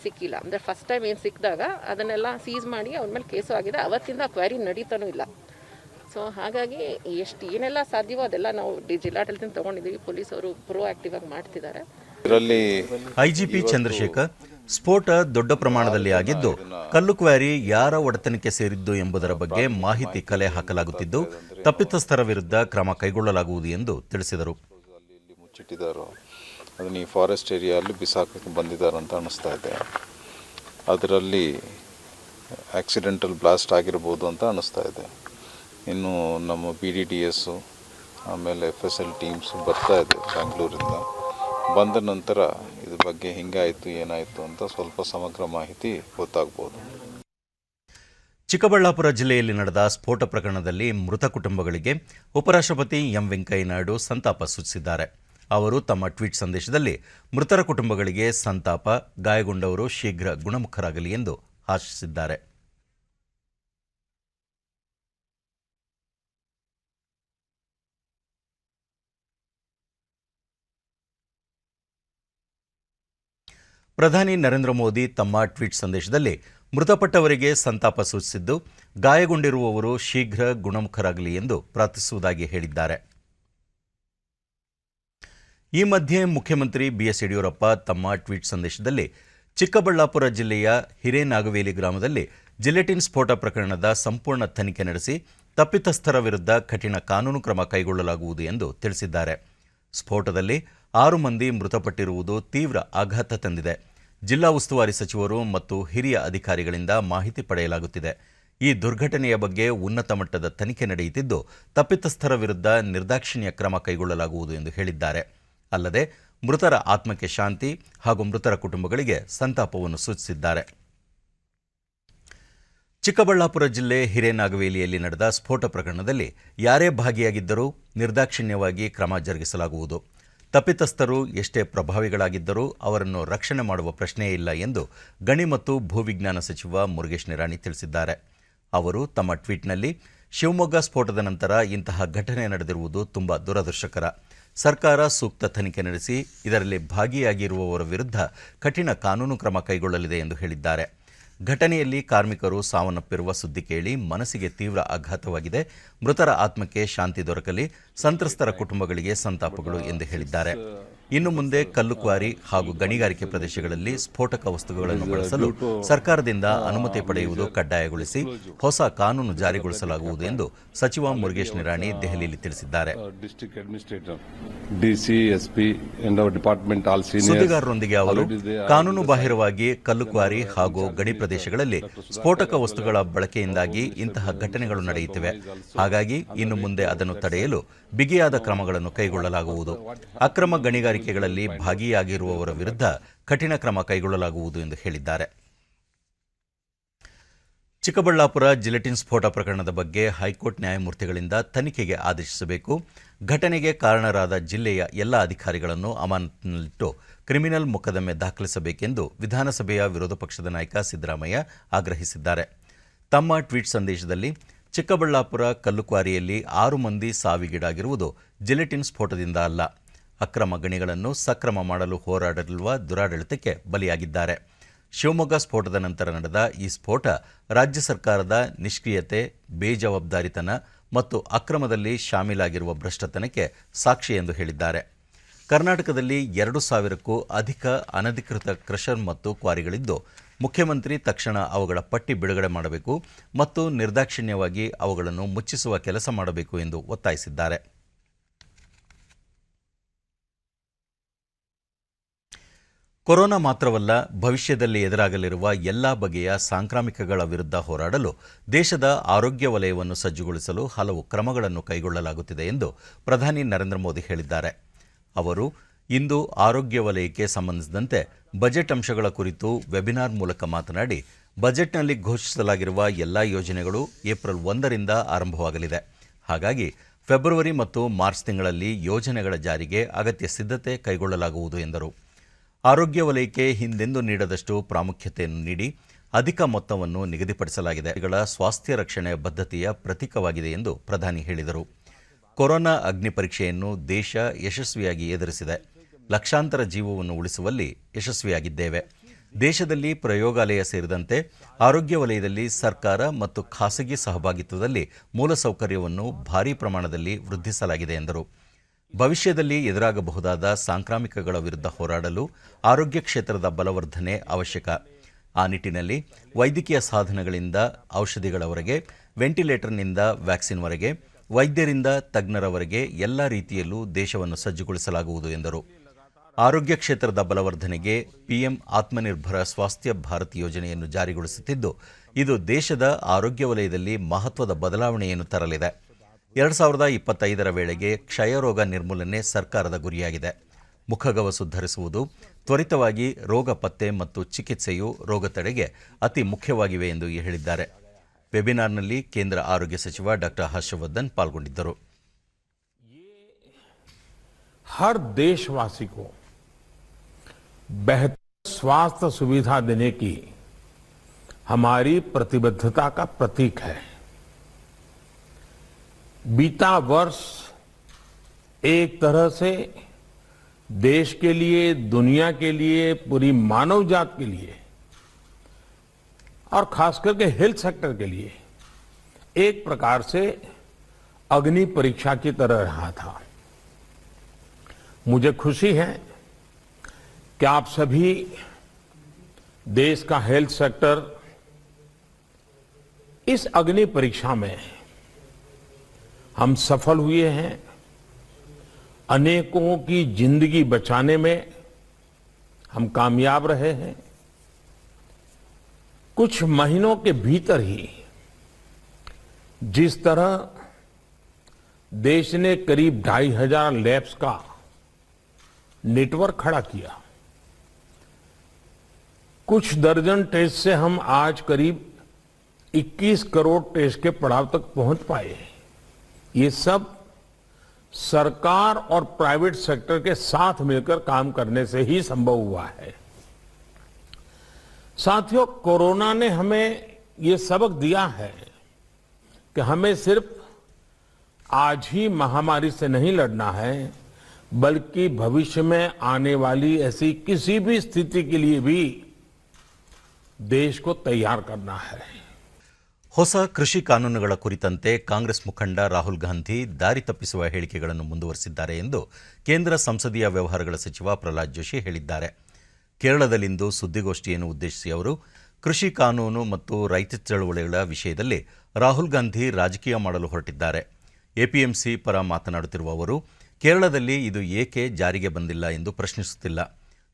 ಸಿಕ್ಕಿಲ್ಲ. ಅಂದರೆ ಫಸ್ಟ್ ಟೈಮ್ ಏನು ಸಿಕ್ಕಿದಾಗ ಅದನ್ನೆಲ್ಲ ಸೀಸ್ ಮಾಡಿ ಅವ್ರ ಮೇಲೆ ಕೇಸು ಆಗಿದೆ. ಅವತ್ತಿಂದ ಕ್ವಾರಿ ನಡೀತಾನೂ ಇಲ್ಲ. ಸೊ ಹಾಗಾಗಿ ಏನೆಲ್ಲ ಸಾಧ್ಯವೋ ಅದೆಲ್ಲ ನಾವು ಜಿಲ್ಲಾಡಳಿತದಿಂದ ತೊಗೊಂಡಿದ್ದೀವಿ. ಪೊಲೀಸವರು ಪ್ರೊಆಕ್ಟಿವ್ ಆಗಿ ಮಾಡ್ತಿದ್ದಾರೆ. ಐಜಿಪಿ ಚಂದ್ರಶೇಖರ್, ಸ್ಫೋಟ ದೊಡ್ಡ ಪ್ರಮಾಣದಲ್ಲಿ ಆಗಿದ್ದು ಕಲ್ಲು ಕ್ವಾರಿ ಯಾರ ಒಡೆತನಕ್ಕೆ ಸೇರಿದ್ದು ಎಂಬುದರ ಬಗ್ಗೆ ಮಾಹಿತಿ ಕಲೆ ಹಾಕಲಾಗುತ್ತಿದ್ದು ತಪ್ಪಿತಸ್ಥರ ವಿರುದ್ಧ ಕ್ರಮ ಕೈಗೊಳ್ಳಲಾಗುವುದು ಎಂದು ತಿಳಿಸಿದರು. ಮುಚ್ಚಿಟ್ಟಿದ್ದಾರೋ ಅದನ್ನು ಈ ಫಾರೆಸ್ಟ್ ಏರಿಯಲ್ಲಿ ಬಿಸಾಕಕ್ಕೆ ಬಂದಿದ್ದಾರೆ ಅಂತ ಅನ್ನಿಸ್ತಾ ಇದೆ. ಅದರಲ್ಲಿ ಆಕ್ಸಿಡೆಂಟಲ್ ಬ್ಲಾಸ್ಟ್ ಆಗಿರ್ಬೋದು ಅಂತ ಅನ್ನಿಸ್ತಾ ಇದೆ. ಇನ್ನು ನಮ್ಮ BDDS ಆಮೇಲೆ FSL ಟೀಮ್ಸ್ ಬರ್ತಾ ಇದೆ ಬ್ಯಾಂಗ್ಳೂರಿಂದ. ಬಂದ ನಂತರ ಇದ್ರ ಬಗ್ಗೆ ಹಿಂಗಾಯಿತು ಏನಾಯಿತು ಅಂತ ಸ್ವಲ್ಪ ಸಮಗ್ರ ಮಾಹಿತಿ ಗೊತ್ತಾಗ್ಬೋದು. ಚಿಕ್ಕಬಳ್ಳಾಪುರ ಜಿಲ್ಲೆಯಲ್ಲಿ ನಡೆದ ಸ್ಫೋಟ ಪ್ರಕರಣದಲ್ಲಿ ಮೃತ ಕುಟುಂಬಗಳಿಗೆ ಉಪರಾಷ್ಟ್ರಪತಿ ಎಂ ವೆಂಕಯ್ಯ ನಾಯ್ಡು ಸಂತಾಪ ಸೂಚಿಸಿದ್ದಾರೆ. ಅವರು ತಮ್ಮ ಟ್ವೀಟ್ ಸಂದೇಶದಲ್ಲಿ ಮೃತರ ಕುಟುಂಬಗಳಿಗೆ ಸಂತಾಪ, ಗಾಯಗೊಂಡವರು ಶೀಘ್ರ ಗುಣಮುಖರಾಗಲಿ ಎಂದು ಆಶಿಸಿದ್ದಾರೆ. ಪ್ರಧಾನಿ ನರೇಂದ್ರ ಮೋದಿ ತಮ್ಮ ಟ್ವೀಟ್ ಸಂದೇಶದಲ್ಲಿ ಮೃತಪಟ್ಟವರಿಗೆ ಸಂತಾಪ ಸೂಚಿಸಿದ್ದು, ಗಾಯಗೊಂಡಿರುವವರು ಶೀಘ್ರ ಗುಣಮುಖರಾಗಲಿ ಎಂದು ಪ್ರಾರ್ಥಿಸುವುದಾಗಿ ಹೇಳಿದ್ದಾರೆ. ಈ ಮಧ್ಯೆ ಮುಖ್ಯಮಂತ್ರಿ BS ಯಡಿಯೂರಪ್ಪ ತಮ್ಮ ಟ್ವೀಟ್ ಸಂದೇಶದಲ್ಲಿ ಚಿಕ್ಕಬಳ್ಳಾಪುರ ಜಿಲ್ಲೆಯ ಹಿರೇನಾಗವೇಲಿ ಗ್ರಾಮದಲ್ಲಿ ಜಿಲೆಟಿನ್ ಸ್ಫೋಟ ಪ್ರಕರಣದ ಸಂಪೂರ್ಣ ತನಿಖೆ ನಡೆಸಿ ತಪ್ಪಿತಸ್ಥರ ವಿರುದ್ಧ ಕಠಿಣ ಕಾನೂನು ಕ್ರಮ ಕೈಗೊಳ್ಳಲಾಗುವುದು ಎಂದು ತಿಳಿಸಿದ್ದಾರೆ. ಸ್ಫೋಟದಲ್ಲಿ 6 ಮಂದಿ ಮೃತಪಟ್ಟಿರುವುದು ತೀವ್ರ ಆಘಾತ ತಂದಿದೆ. ಜಿಲ್ಲಾ ಉಸ್ತುವಾರಿ ಸಚಿವರು ಮತ್ತು ಹಿರಿಯ ಅಧಿಕಾರಿಗಳಿಂದ ಮಾಹಿತಿ ಪಡೆಯಲಾಗುತ್ತಿದೆ. ಈ ದುರ್ಘಟನೆಯ ಬಗ್ಗೆ ಉನ್ನತ ಮಟ್ಟದ ತನಿಖೆ ನಡೆಯುತ್ತಿದ್ದು ತಪ್ಪಿತಸ್ಥರ ವಿರುದ್ಧ ನಿರ್ದಾಕ್ಷಿಣ್ಯ ಕ್ರಮ ಕೈಗೊಳ್ಳಲಾಗುವುದು ಎಂದು ಹೇಳಿದ್ದಾರೆ. ಅಲ್ಲದೆ ಮೃತರ ಆತ್ಮಕ್ಕೆ ಶಾಂತಿ ಹಾಗೂ ಮೃತರ ಕುಟುಂಬಗಳಿಗೆ ಸಂತಾಪವನ್ನು ಸೂಚಿಸಿದ್ದಾರೆ. ಚಿಕ್ಕಬಳ್ಳಾಪುರ ಜಿಲ್ಲೆ ಹಿರೇನಾಗವೇಲಿಯಲ್ಲಿ ನಡೆದ ಸ್ಫೋಟ ಪ್ರಕರಣದಲ್ಲಿ ಯಾರೇ ಭಾಗಿಯಾಗಿದ್ದರೂ ನಿರ್ದಾಕ್ಷಿಣ್ಯವಾಗಿ ಕ್ರಮ ಜರುಗಿಸಲಾಗುವುದು. ತಪ್ಪಿತಸ್ಥರು ಎಷ್ಟೇ ಪ್ರಭಾವಿಗಳಾಗಿದ್ದರೂ ಅವರನ್ನು ರಕ್ಷಣೆ ಮಾಡುವ ಪ್ರಶ್ನೆಯೇ ಇಲ್ಲ ಎಂದು ಗಣಿ ಮತ್ತು ಭೂವಿಜ್ಞಾನ ಸಚಿವ ಮುರುಗೇಶ್ ನಿರಾಣಿ ತಿಳಿಸಿದ್ದಾರೆ. ಅವರು ತಮ್ಮ ಟ್ವೀಟ್ನಲ್ಲಿ ಶಿವಮೊಗ್ಗ ಸ್ಫೋಟದ ನಂತರ ಇಂತಹ ಘಟನೆ ನಡೆದಿರುವುದು ತುಂಬಾ ದುರದೃಷ್ಟಕರ. ಸರ್ಕಾರ ಸೂಕ್ತ ತನಿಖೆ ನಡೆಸಿ ಇದರಲ್ಲಿ ಭಾಗಿಯಾಗಿರುವವರ ವಿರುದ್ಧ ಕಠಿಣ ಕಾನೂನು ಕ್ರಮ ಕೈಗೊಳ್ಳಲಿದೆ ಎಂದು ಹೇಳಿದ್ದಾರೆ. ಘಟನೆಯಲ್ಲಿ ಕಾರ್ಮಿಕರು ಸಾವನ್ನಪ್ಪಿರುವ ಸುದ್ದಿ ಕೇಳಿ ಮನಸ್ಸಿಗೆ ತೀವ್ರ ಆಘಾತವಾಗಿದೆ. ಮೃತರ ಆತ್ಮಕ್ಕೆ ಶಾಂತಿ ದೊರಕಲಿ, ಸಂತ್ರಸ್ತರ ಕುಟುಂಬಗಳಿಗೆ ಸಂತಾಪಗಳು ಎಂದು ಹೇಳಿದ್ದಾರೆ. ಇನ್ನು ಮುಂದೆ ಕಲ್ಲು ಕ್ವಾರಿ ಹಾಗೂ ಗಣಿಗಾರಿಕೆ ಪ್ರದೇಶಗಳಲ್ಲಿ ಸ್ಫೋಟಕ ವಸ್ತುಗಳನ್ನು ಬಳಸಲು ಸರ್ಕಾರದಿಂದ ಅನುಮತಿ ಪಡೆಯುವುದು ಕಡ್ಡಾಯಗೊಳಿಸಿ ಹೊಸ ಕಾನೂನು ಜಾರಿಗೊಳಿಸಲಾಗುವುದು ಎಂದು ಸಚಿವ ಮುರುಗೇಶ್ ನಿರಾಣಿ ದೆಹಲಿಯಲ್ಲಿ ತಿಳಿಸಿದ್ದಾರೆ. ಸುದ್ದಿಗಾರರೊಂದಿಗೆ ಅವರು ಕಾನೂನು ಬಾಹಿರವಾಗಿ ಕಲ್ಲು ಕ್ವಾರಿ ಹಾಗೂ ಗಣಿ ಪ್ರದೇಶಗಳಲ್ಲಿ ಸ್ಫೋಟಕ ವಸ್ತುಗಳ ಬಳಕೆಯಿಂದಾಗಿ ಇಂತಹ ಘಟನೆಗಳು ನಡೆಯುತ್ತಿವೆ. ಹಾಗಾಗಿ ಇನ್ನು ಮುಂದೆ ಅದನ್ನು ತಡೆಯಲು ಬಿಗಿಯಾದ ಕ್ರಮಗಳನ್ನು ಕೈಗೊಳ್ಳಲಾಗುವುದು. ಅಕ್ರಮ ಗಣಿಗಾರಿಕೆಗಳಲ್ಲಿ ಭಾಗಿಯಾಗಿರುವವರ ವಿರುದ್ಧ ಕಠಿಣ ಕ್ರಮ ಕೈಗೊಳ್ಳಲಾಗುವುದು ಎಂದು ಹೇಳಿದ್ದಾರೆ. ಚಿಕ್ಕಬಳ್ಳಾಪುರ ಜಿಲೆಟಿನ್ ಸ್ಫೋಟ ಪ್ರಕರಣದ ಬಗ್ಗೆ ಹೈಕೋರ್ಟ್ ನ್ಯಾಯಮೂರ್ತಿಗಳಿಂದ ತನಿಖೆಗೆ ಆದೇಶಿಸಬೇಕು. ಘಟನೆಗೆ ಕಾರಣರಾದ ಜಿಲ್ಲೆಯ ಎಲ್ಲ ಅಧಿಕಾರಿಗಳನ್ನು ಅಮಾನತಿನಲ್ಲಿಟ್ಟು ಕ್ರಿಮಿನಲ್ ಮೊಕದ್ದಮೆ ದಾಖಲಿಸಬೇಕೆಂದು ವಿಧಾನಸಭೆಯ ವಿರೋಧ ಪಕ್ಷದ ನಾಯಕ ಸಿದ್ದರಾಮಯ್ಯ ಆಗ್ರಹಿಸಿದ್ದಾರೆ. ತಮ್ಮ ಟ್ವೀಟ್ ಸಂದೇಶದಲ್ಲಿ ಚಿಕ್ಕಬಳ್ಳಾಪುರ ಕಲ್ಲುಕ್ವಾರಿಯಲ್ಲಿ 6 ಮಂದಿ ಸಾವಿಗೀಡಾಗಿರುವುದು ಜಿಲೆಟಿನ್ ಸ್ಫೋಟದಿಂದ ಅಲ್ಲ, ಅಕ್ರಮ ಗಣಿಗಳನ್ನು ಸಕ್ರಮ ಮಾಡಲು ಹೋರಾಡಿರುವ ದುರಾಡಳಿತಕ್ಕೆ ಬಲಿಯಾಗಿದ್ದಾರೆ. ಶಿವಮೊಗ್ಗ ಸ್ಫೋಟದ ನಂತರ ನಡೆದ ಈ ಸ್ಫೋಟ ರಾಜ್ಯ ಸರ್ಕಾರದ ನಿಷ್ಕ್ರಿಯತೆ, ಬೇಜವಾಬ್ದಾರಿತನ ಮತ್ತು ಅಕ್ರಮದಲ್ಲಿ ಶಾಮೀಲಾಗಿರುವ ಭ್ರಷ್ಟತನಕ್ಕೆ ಸಾಕ್ಷಿ ಎಂದು ಹೇಳಿದ್ದಾರೆ. ಕರ್ನಾಟಕದಲ್ಲಿ 2,000ಕ್ಕೂ ಅಧಿಕ ಅನಧಿಕೃತ ಕ್ರಷರ್ ಮತ್ತು ಕ್ವಾರಿಗಳಿದ್ದು, ಮುಖ್ಯಮಂತ್ರಿ ತಕ್ಷಣ ಅವುಗಳ ಪಟ್ಟಿ ಬಿಡುಗಡೆ ಮಾಡಬೇಕು ಮತ್ತು ನಿರ್ದಾಕ್ಷಿಣ್ಯವಾಗಿ ಅವುಗಳನ್ನು ಮುಚ್ಚಿಸುವ ಕೆಲಸ ಮಾಡಬೇಕು ಎಂದು ಒತ್ತಾಯಿಸಿದ್ದಾರೆ. ಕೊರೋನಾ ಮಾತ್ರವಲ್ಲ, ಭವಿಷ್ಯದಲ್ಲಿ ಎದುರಾಗಲಿರುವ ಎಲ್ಲ ಬಗೆಯ ಸಾಂಕ್ರಾಮಿಕಗಳ ವಿರುದ್ಧ ಹೋರಾಡಲು ದೇಶದ ಆರೋಗ್ಯ ವಲಯವನ್ನು ಸಜ್ಜುಗೊಳಿಸಲು ಹಲವು ಕ್ರಮಗಳನ್ನು ಕೈಗೊಳ್ಳಲಾಗುತ್ತಿದೆ ಎಂದು ಪ್ರಧಾನಿ ನರೇಂದ್ರ ಮೋದಿ ಹೇಳಿದ್ದಾರೆ. ಅವರು ಇಂದು ಆರೋಗ್ಯ ವಲಯಕ್ಕೆ ಸಂಬಂಧಿಸಿದಂತೆ ಬಜೆಟ್ ಅಂಶಗಳ ಕುರಿತು ವೆಬಿನಾರ್ ಮೂಲಕ ಮಾತನಾಡಿ, ಬಜೆಟ್ನಲ್ಲಿ ಘೋಷಿಸಲಾಗಿರುವ ಎಲ್ಲ ಯೋಜನೆಗಳು ಏಪ್ರಿಲ್ 1ರಿಂದ ಆರಂಭವಾಗಲಿದೆ. ಹಾಗಾಗಿ ಫೆಬ್ರವರಿ ಮತ್ತು ಮಾರ್ಚ್ ತಿಂಗಳಲ್ಲಿ ಯೋಜನೆಗಳ ಜಾರಿಗೆ ಅಗತ್ಯ ಸಿದ್ಧತೆ ಕೈಗೊಳ್ಳಲಾಗುವುದು ಎಂದರು. ಆರೋಗ್ಯ ವಲಯಕ್ಕೆ ಹಿಂದೆಂದೂ ನೀಡದಷ್ಟು ಪ್ರಾಮುಖ್ಯತೆಯನ್ನು ನೀಡಿ ಅಧಿಕ ಮೊತ್ತವನ್ನು ನಿಗದಿಪಡಿಸಲಾಗಿದೆ. ಸ್ವಾಸ್ಥ್ಯ ರಕ್ಷಣೆ ಬದ್ಧತೆಯ ಪ್ರತೀಕವಾಗಿದೆ ಎಂದು ಪ್ರಧಾನಿ ಹೇಳಿದರು. ಕೊರೋನಾ ಅಗ್ನಿ ಪರೀಕ್ಷೆಯನ್ನು ದೇಶ ಯಶಸ್ವಿಯಾಗಿ ಎದುರಿಸಿದೆ. ಲಕ್ಷಾಂತರ ಜೀವವನ್ನು ಉಳಿಸುವಲ್ಲಿ ಯಶಸ್ವಿಯಾಗಿದ್ದೇವೆ. ದೇಶದಲ್ಲಿ ಪ್ರಯೋಗಾಲಯ ಸೇರಿದಂತೆ ಆರೋಗ್ಯ ವಲಯದಲ್ಲಿ ಸರ್ಕಾರ ಮತ್ತು ಖಾಸಗಿ ಸಹಭಾಗಿತ್ವದಲ್ಲಿ ಮೂಲಸೌಕರ್ಯವನ್ನು ಭಾರೀ ಪ್ರಮಾಣದಲ್ಲಿ ವೃದ್ಧಿಸಲಾಗಿದೆ ಎಂದರು. ಭವಿಷ್ಯದಲ್ಲಿ ಎದುರಾಗಬಹುದಾದ ಸಾಂಕ್ರಾಮಿಕಗಳ ವಿರುದ್ಧ ಹೋರಾಡಲು ಆರೋಗ್ಯ ಕ್ಷೇತ್ರದ ಬಲವರ್ಧನೆ ಅವಶ್ಯಕ. ಆ ನಿಟ್ಟಿನಲ್ಲಿ ವೈದ್ಯಕೀಯ ಸಾಧನಗಳಿಂದ ಔಷಧಿಗಳವರೆಗೆ, ವೆಂಟಿಲೇಟರ್ನಿಂದ ವ್ಯಾಕ್ಸಿನ್ವರೆಗೆ, ವೈದ್ಯರಿಂದ ತಜ್ಞರವರೆಗೆ ಎಲ್ಲ ರೀತಿಯಲ್ಲೂ ದೇಶವನ್ನು ಸಜ್ಜುಗೊಳಿಸಲಾಗುವುದು ಎಂದರು. ಆರೋಗ್ಯ ಕ್ಷೇತ್ರದ ಬಲವರ್ಧನೆಗೆ ಪಿಎಂ ಆತ್ಮನಿರ್ಭರ ಸ್ವಾಸ್ಥ್ಯ ಭಾರತ್ ಯೋಜನೆಯನ್ನು ಜಾರಿಗೊಳಿಸುತ್ತಿದ್ದು, ಇದು ದೇಶದ ಆರೋಗ್ಯ ವಲಯದಲ್ಲಿ ಮಹತ್ವದ ಬದಲಾವಣೆಯನ್ನು ತರಲಿದೆ. 2025ರ ವೇಳೆಗೆ ಕ್ಷಯರೋಗ ನಿರ್ಮೂಲನೆ ಸರ್ಕಾರದ ಗುರಿಯಾಗಿದೆ. ಮುಖಗವಸು ಧರಿಸುವುದು, ತ್ವರಿತವಾಗಿ ರೋಗ ಪತ್ತೆ ಮತ್ತು ಚಿಕಿತ್ಸೆಯು ರೋಗ ತಡೆಗೆ ಅತಿ ಮುಖ್ಯವಾಗಿವೆ ಎಂದು ಹೇಳಿದ್ದಾರೆ. ವೆಬಿನಾರ್ನಲ್ಲಿ ಕೇಂದ್ರ ಆರೋಗ್ಯ ಸಚಿವ ಡಾಕ್ಟರ್ ಹರ್ಷವರ್ಧನ್ ಪಾಲ್ಗೊಂಡಿದ್ದರು. हर देशवासी को बेहतर स्वास्थ्य सुविधा देने की हमारी प्रतिबद्धता का प्रतीक है. बीता वर्ष एक तरह से देश के लिए, दुनिया के लिए, पूरी मानव जात के लिए और खास करके हेल्थ सेक्टर के लिए एक प्रकार से अग्नि परीक्षा की तरह रहा था. मुझे खुशी है कि आप सभी देश का हेल्थ सेक्टर इस अग्नि परीक्षा में हम सफल हुए हैं. अनेकों की जिंदगी बचाने में हम कामयाब रहे हैं. कुछ महीनों के भीतर ही जिस तरह देश ने करीब 2,500 लैब्स का नेटवर्क खड़ा किया, कुछ दर्जन टेस्ट से हम आज करीब 21 करोड़ टेस्ट के पड़ाव तक पहुंच पाए. ये सब सरकार और प्राइवेट सेक्टर के साथ मिलकर काम करने से ही संभव हुआ है. साथियों, कोरोना ने हमें ये सबक दिया है कि हमें सिर्फ आज ही महामारी से नहीं लड़ना है, बल्कि भविष्य में आने वाली ऐसी किसी भी स्थिति के लिए भी देश को तैयार करना है. ಹೊಸ ಕೃಷಿ ಕಾನೂನುಗಳ ಕುರಿತಂತೆ ಕಾಂಗ್ರೆಸ್ ಮುಖಂಡ ರಾಹುಲ್ ಗಾಂಧಿ ದಾರಿ ತಪ್ಪಿಸುವ ಹೇಳಿಕೆಗಳನ್ನು ಮುಂದುವರೆಸಿದ್ದಾರೆ ಎಂದು ಕೇಂದ್ರ ಸಂಸದೀಯ ವ್ಯವಹಾರಗಳ ಸಚಿವ ಪ್ರಹ್ಲಾದ್ ಜೋಶಿ ಹೇಳಿದ್ದಾರೆ. ಕೇರಳದಲ್ಲಿಂದು ಸುದ್ದಿಗೋಷ್ಠಿಯನ್ನು ಉದ್ದೇಶಿಸಿ ಅವರು ಕೃಷಿ ಕಾನೂನು ಮತ್ತು ರೈತ ಚಳವಳಿಗಳ ವಿಷಯದಲ್ಲಿ ರಾಹುಲ್ ಗಾಂಧಿ ರಾಜಕೀಯ ಮಾಡಲು ಹೊರಟಿದ್ದಾರೆ. ಎಪಿಎಂಸಿ ಪರ ಮಾತನಾಡುತ್ತಿರುವ ಅವರು ಕೇರಳದಲ್ಲಿ ಇದು ಏಕೆ ಜಾರಿಗೆ ಬಂದಿಲ್ಲ ಎಂದು ಪ್ರಶ್ನಿಸುತ್ತಿಲ್ಲ.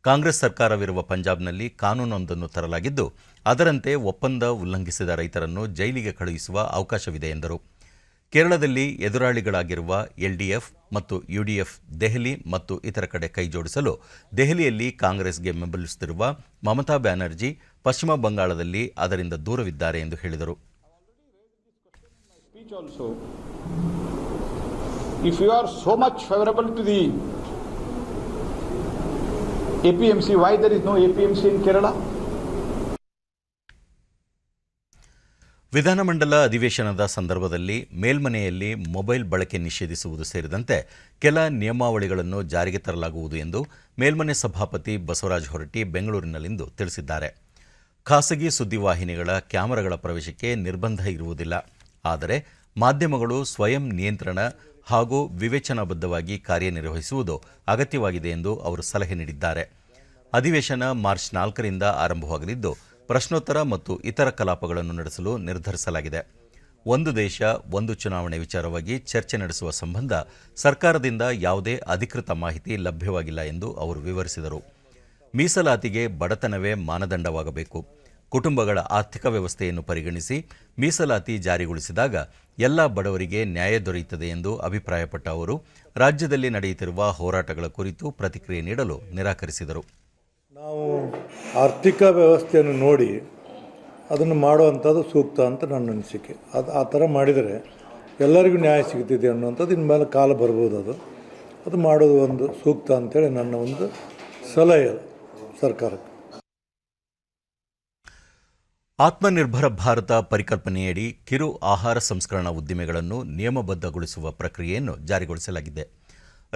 ಕಾಂಗ್ರೆಸ್ ಸರ್ಕಾರವಿರುವ ಪಂಜಾಬ್ನಲ್ಲಿ ಕಾನೂನೊಂದನ್ನು ತರಲಾಗಿದ್ದು ಅದರಂತೆ ಒಪ್ಪಂದ ಉಲ್ಲಂಘಿಸಿದ ರೈತರನ್ನು ಜೈಲಿಗೆ ಕಳುಹಿಸುವ ಅವಕಾಶವಿದೆ ಎಂದರು. ಕೇರಳದಲ್ಲಿ ಎದುರಾಳಿಗಳಾಗಿರುವ ಎಲ್ಡಿಎಫ್ ಮತ್ತು ಯುಡಿಎಫ್ ದೆಹಲಿ ಮತ್ತು ಇತರ ಕಡೆ ಕೈಜೋಡಿಸಲು ದೆಹಲಿಯಲ್ಲಿ ಕಾಂಗ್ರೆಸ್ಗೆ ಬೆಂಬಲಿಸುತ್ತಿರುವ ಮಮತಾ ಬ್ಯಾನರ್ಜಿ ಪಶ್ಚಿಮ ಬಂಗಾಳದಲ್ಲಿ ಅದರಿಂದ ದೂರವಿದ್ದಾರೆ ಎಂದು ಹೇಳಿದರು. If you are so much favorable to the APMC, why there is no APMC in Kerala? ವಿಧಾನಮಂಡಲ ಅಧಿವೇಶನದ ಸಂದರ್ಭದಲ್ಲಿ ಮೇಲ್ಮನೆಯಲ್ಲಿ ಮೊಬೈಲ್ ಬಳಕೆ ನಿಷೇಧಿಸುವುದು ಸೇರಿದಂತೆ ಕೆಲ ನಿಯಮಾವಳಿಗಳನ್ನು ಜಾರಿಗೆ ತರಲಾಗುವುದು ಎಂದು ಮೇಲ್ಮನೆ ಸಭಾಪತಿ ಬಸವರಾಜ ಹೊರಟ್ಟಿ ಬೆಂಗಳೂರಿನಲ್ಲಿಂದು ತಿಳಿಸಿದ್ದಾರೆ. ಖಾಸಗಿ ಸುದ್ದಿವಾಹಿನಿಗಳ ಕ್ಯಾಮೆರಾಗಳ ಪ್ರವೇಶಕ್ಕೆ ನಿರ್ಬಂಧ ಇರುವುದಿಲ್ಲ. ಆದರೆ ಮಾಧ್ಯಮಗಳು ಸ್ವಯಂ ನಿಯಂತ್ರಣ ಹಾಗೂ ವಿವೇಚನಾಬದ್ಧವಾಗಿ ಕಾರ್ಯನಿರ್ವಹಿಸುವುದು ಅಗತ್ಯವಾಗಿದೆ ಎಂದು ಅವರು ಸಲಹೆ ನೀಡಿದ್ದಾರೆ. ಅಧಿವೇಶನ ಮಾರ್ಚ್ 4ರಿಂದ ಆರಂಭವಾಗಲಿದ್ದು ಪ್ರಶ್ನೋತ್ತರ ಮತ್ತು ಇತರ ಕಲಾಪಗಳನ್ನು ನಡೆಸಲು ನಿರ್ಧರಿಸಲಾಗಿದೆ. ಒಂದು ದೇಶ ಒಂದು ಚುನಾವಣೆ ವಿಚಾರವಾಗಿ ಚರ್ಚೆ ನಡೆಸುವ ಸಂಬಂಧ ಸರ್ಕಾರದಿಂದ ಯಾವುದೇ ಅಧಿಕೃತ ಮಾಹಿತಿ ಲಭ್ಯವಾಗಿಲ್ಲ ಎಂದು ಅವರು ವಿವರಿಸಿದರು. ಮೀಸಲಾತಿಗೆ ಬಡತನವೇ ಮಾನದಂಡವಾಗಬೇಕು. ಕುಟುಂಬಗಳ ಆರ್ಥಿಕ ವ್ಯವಸ್ಥೆಯನ್ನು ಪರಿಗಣಿಸಿ ಮೀಸಲಾತಿ ಜಾರಿಗೊಳಿಸಿದಾಗ ಎಲ್ಲ ಬಡವರಿಗೆ ನ್ಯಾಯ ದೊರೆಯುತ್ತದೆ ಎಂದು ಅಭಿಪ್ರಾಯಪಟ್ಟ ಅವರು ರಾಜ್ಯದಲ್ಲಿ ನಡೆಯುತ್ತಿರುವ ಹೋರಾಟಗಳ ಕುರಿತು ಪ್ರತಿಕ್ರಿಯೆ ನೀಡಲು ನಿರಾಕರಿಸಿದರು. ನಾವು ಆರ್ಥಿಕ ವ್ಯವಸ್ಥೆಯನ್ನು ನೋಡಿ ಅದನ್ನು ಮಾಡುವಂಥದ್ದು ಸೂಕ್ತ ಅಂತ ನನ್ನ ಅನಿಸಿಕೆ. ಆ ಥರ ಮಾಡಿದರೆ ಎಲ್ಲರಿಗೂ ನ್ಯಾಯ ಸಿಗ್ತಿದೆ ಅನ್ನುವಂಥದ್ದು ಇನ್ಮೇಲೆ ಕಾಲ ಬರ್ಬೋದು. ಅದು ಮಾಡೋದು ಒಂದು ಸೂಕ್ತ ಅಂತೇಳಿ ನನ್ನ ಒಂದು ಸಲಹೆ ಸರ್ಕಾರಕ್ಕೆ. ಆತ್ಮನಿರ್ಭರ ಭಾರತ ಪರಿಕಲ್ಪನೆಯಡಿ ಕಿರು ಆಹಾರ ಸಂಸ್ಕರಣಾ ಉದ್ದಿಮೆಗಳನ್ನು ನಿಯಮಬದ್ಧಗೊಳಿಸುವ ಪ್ರಕ್ರಿಯೆಯನ್ನು ಜಾರಿಗೊಳಿಸಲಾಗಿದೆ.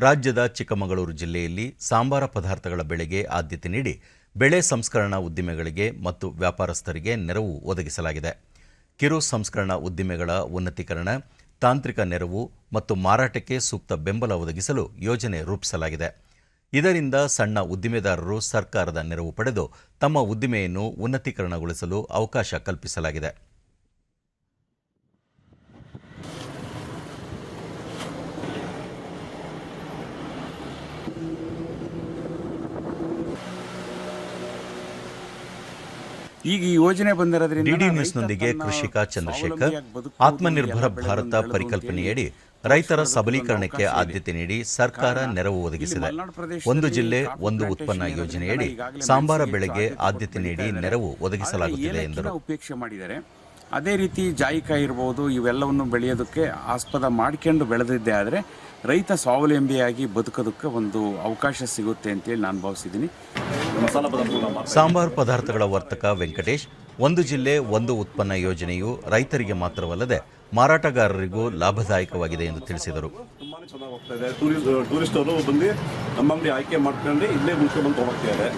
ರಾಜ್ಯದ ಚಿಕ್ಕಮಗಳೂರು ಜಿಲ್ಲೆಯಲ್ಲಿ ಸಾಂಬಾರ ಪದಾರ್ಥಗಳ ಬೆಳೆಗೆ ಆದ್ಯತೆ ನೀಡಿ ಬೆಳೆ ಸಂಸ್ಕರಣಾ ಉದ್ದಿಮೆಗಳಿಗೆ ಮತ್ತು ವ್ಯಾಪಾರಸ್ಥರಿಗೆ ನೆರವು ಒದಗಿಸಲಾಗಿದೆ. ಕಿರು ಸಂಸ್ಕರಣಾ ಉದ್ದಿಮೆಗಳ ಉನ್ನತೀಕರಣ, ತಾಂತ್ರಿಕ ನೆರವು ಮತ್ತು ಮಾರಾಟಕ್ಕೆ ಸೂಕ್ತ ಬೆಂಬಲ ಒದಗಿಸಲು ಯೋಜನೆ ರೂಪಿಸಲಾಗಿದೆ. ಇದರಿಂದ ಸಣ್ಣ ಉದ್ದಿಮೆದಾರರು ಸರ್ಕಾರದ ನೆರವು ಪಡೆದು ತಮ್ಮ ಉದ್ದಿಮೆಯನ್ನು ಉನ್ನತೀಕರಣಗೊಳಿಸಲು ಅವಕಾಶ ಕಲ್ಪಿಸಲಾಗಿದೆ. ಈಗ ಈ ಯೋಜನೆ ಬಂದಿರೋದ್ರಿಂದ ಡಿಡಿ ನ್ಯೂಸ್ನೊಂದಿಗೆ ಕೃಷಿಕ ಚಂದ್ರಶೇಖರ್. ಆತ್ಮನಿರ್ಭರ ಭಾರತ ಪರಿಕಲ್ಪನೆಯಡಿ ರೈತರ ಸಬಲೀಕರಣಕ್ಕೆ ಆದ್ಯತೆ ನೀಡಿ ಸರ್ಕಾರ ನೆರವು ಒದಗಿಸಿದೆ. ಒಂದು ಜಿಲ್ಲೆ ಒಂದು ಉತ್ಪನ್ನ ಯೋಜನೆಯಡಿ ಸಾಂಬಾರ ಬೆಳೆಗೆ ಆದ್ಯತೆ ನೀಡಿ ನೆರವು ಒದಗಿಸಲಾಗುತ್ತಿದೆ ಎಂದರು. ಉಪೇಕ್ಷೆ ಮಾಡಿದ್ದಾರೆ. ಅದೇ ರೀತಿ ಜಾಯಿಕಾಯಿ ಇರ್ಬೋದು, ಇವೆಲ್ಲವನ್ನು ಬೆಳೆಯೋದಕ್ಕೆ ಆಸ್ಪದ ಮಾಡ್ಕೊಂಡು ಬೆಳೆದಿದ್ದೆ ಆದರೆ ರೈತ ಸ್ವಾವಲಂಬಿಯಾಗಿ ಬದುಕೋದಕ್ಕೆ ಒಂದು ಅವಕಾಶ ಸಿಗುತ್ತೆ ಅಂತೇಳಿ ನಾನು ಭಾವಿಸಿದ್ದೀನಿ. ಸಾಂಬಾರ್ ಪದಾರ್ಥಗಳ ವರ್ತಕ ವೆಂಕಟೇಶ್, ಒಂದು ಜಿಲ್ಲೆ ಒಂದು ಉತ್ಪನ್ನ ಯೋಜನೆಯು ರೈತರಿಗೆ ಮಾತ್ರವಲ್ಲದೆ ಮಾರಾಟಗಾರರಿಗೂ ಲಾಭದಾಯಕವಾಗಿದೆ ಎಂದು ತಿಳಿಸಿದರು. ತುಂಬಾನೇ ಚೆನ್ನಾಗಿ ಹೋಗ್ತಾ ಇದೆ. ಟೂರಿಸ್ಟ್ ಅವರು ಬಂದು ನಮ್ಮ ಅಂಗಡಿ ಆಯ್ಕೆ ಮಾಡ್ಕೊಂಡು ಇಲ್ಲೇ ಮುಂಚೆ ಹೋಗ್ತಿದ್ದಾರೆ.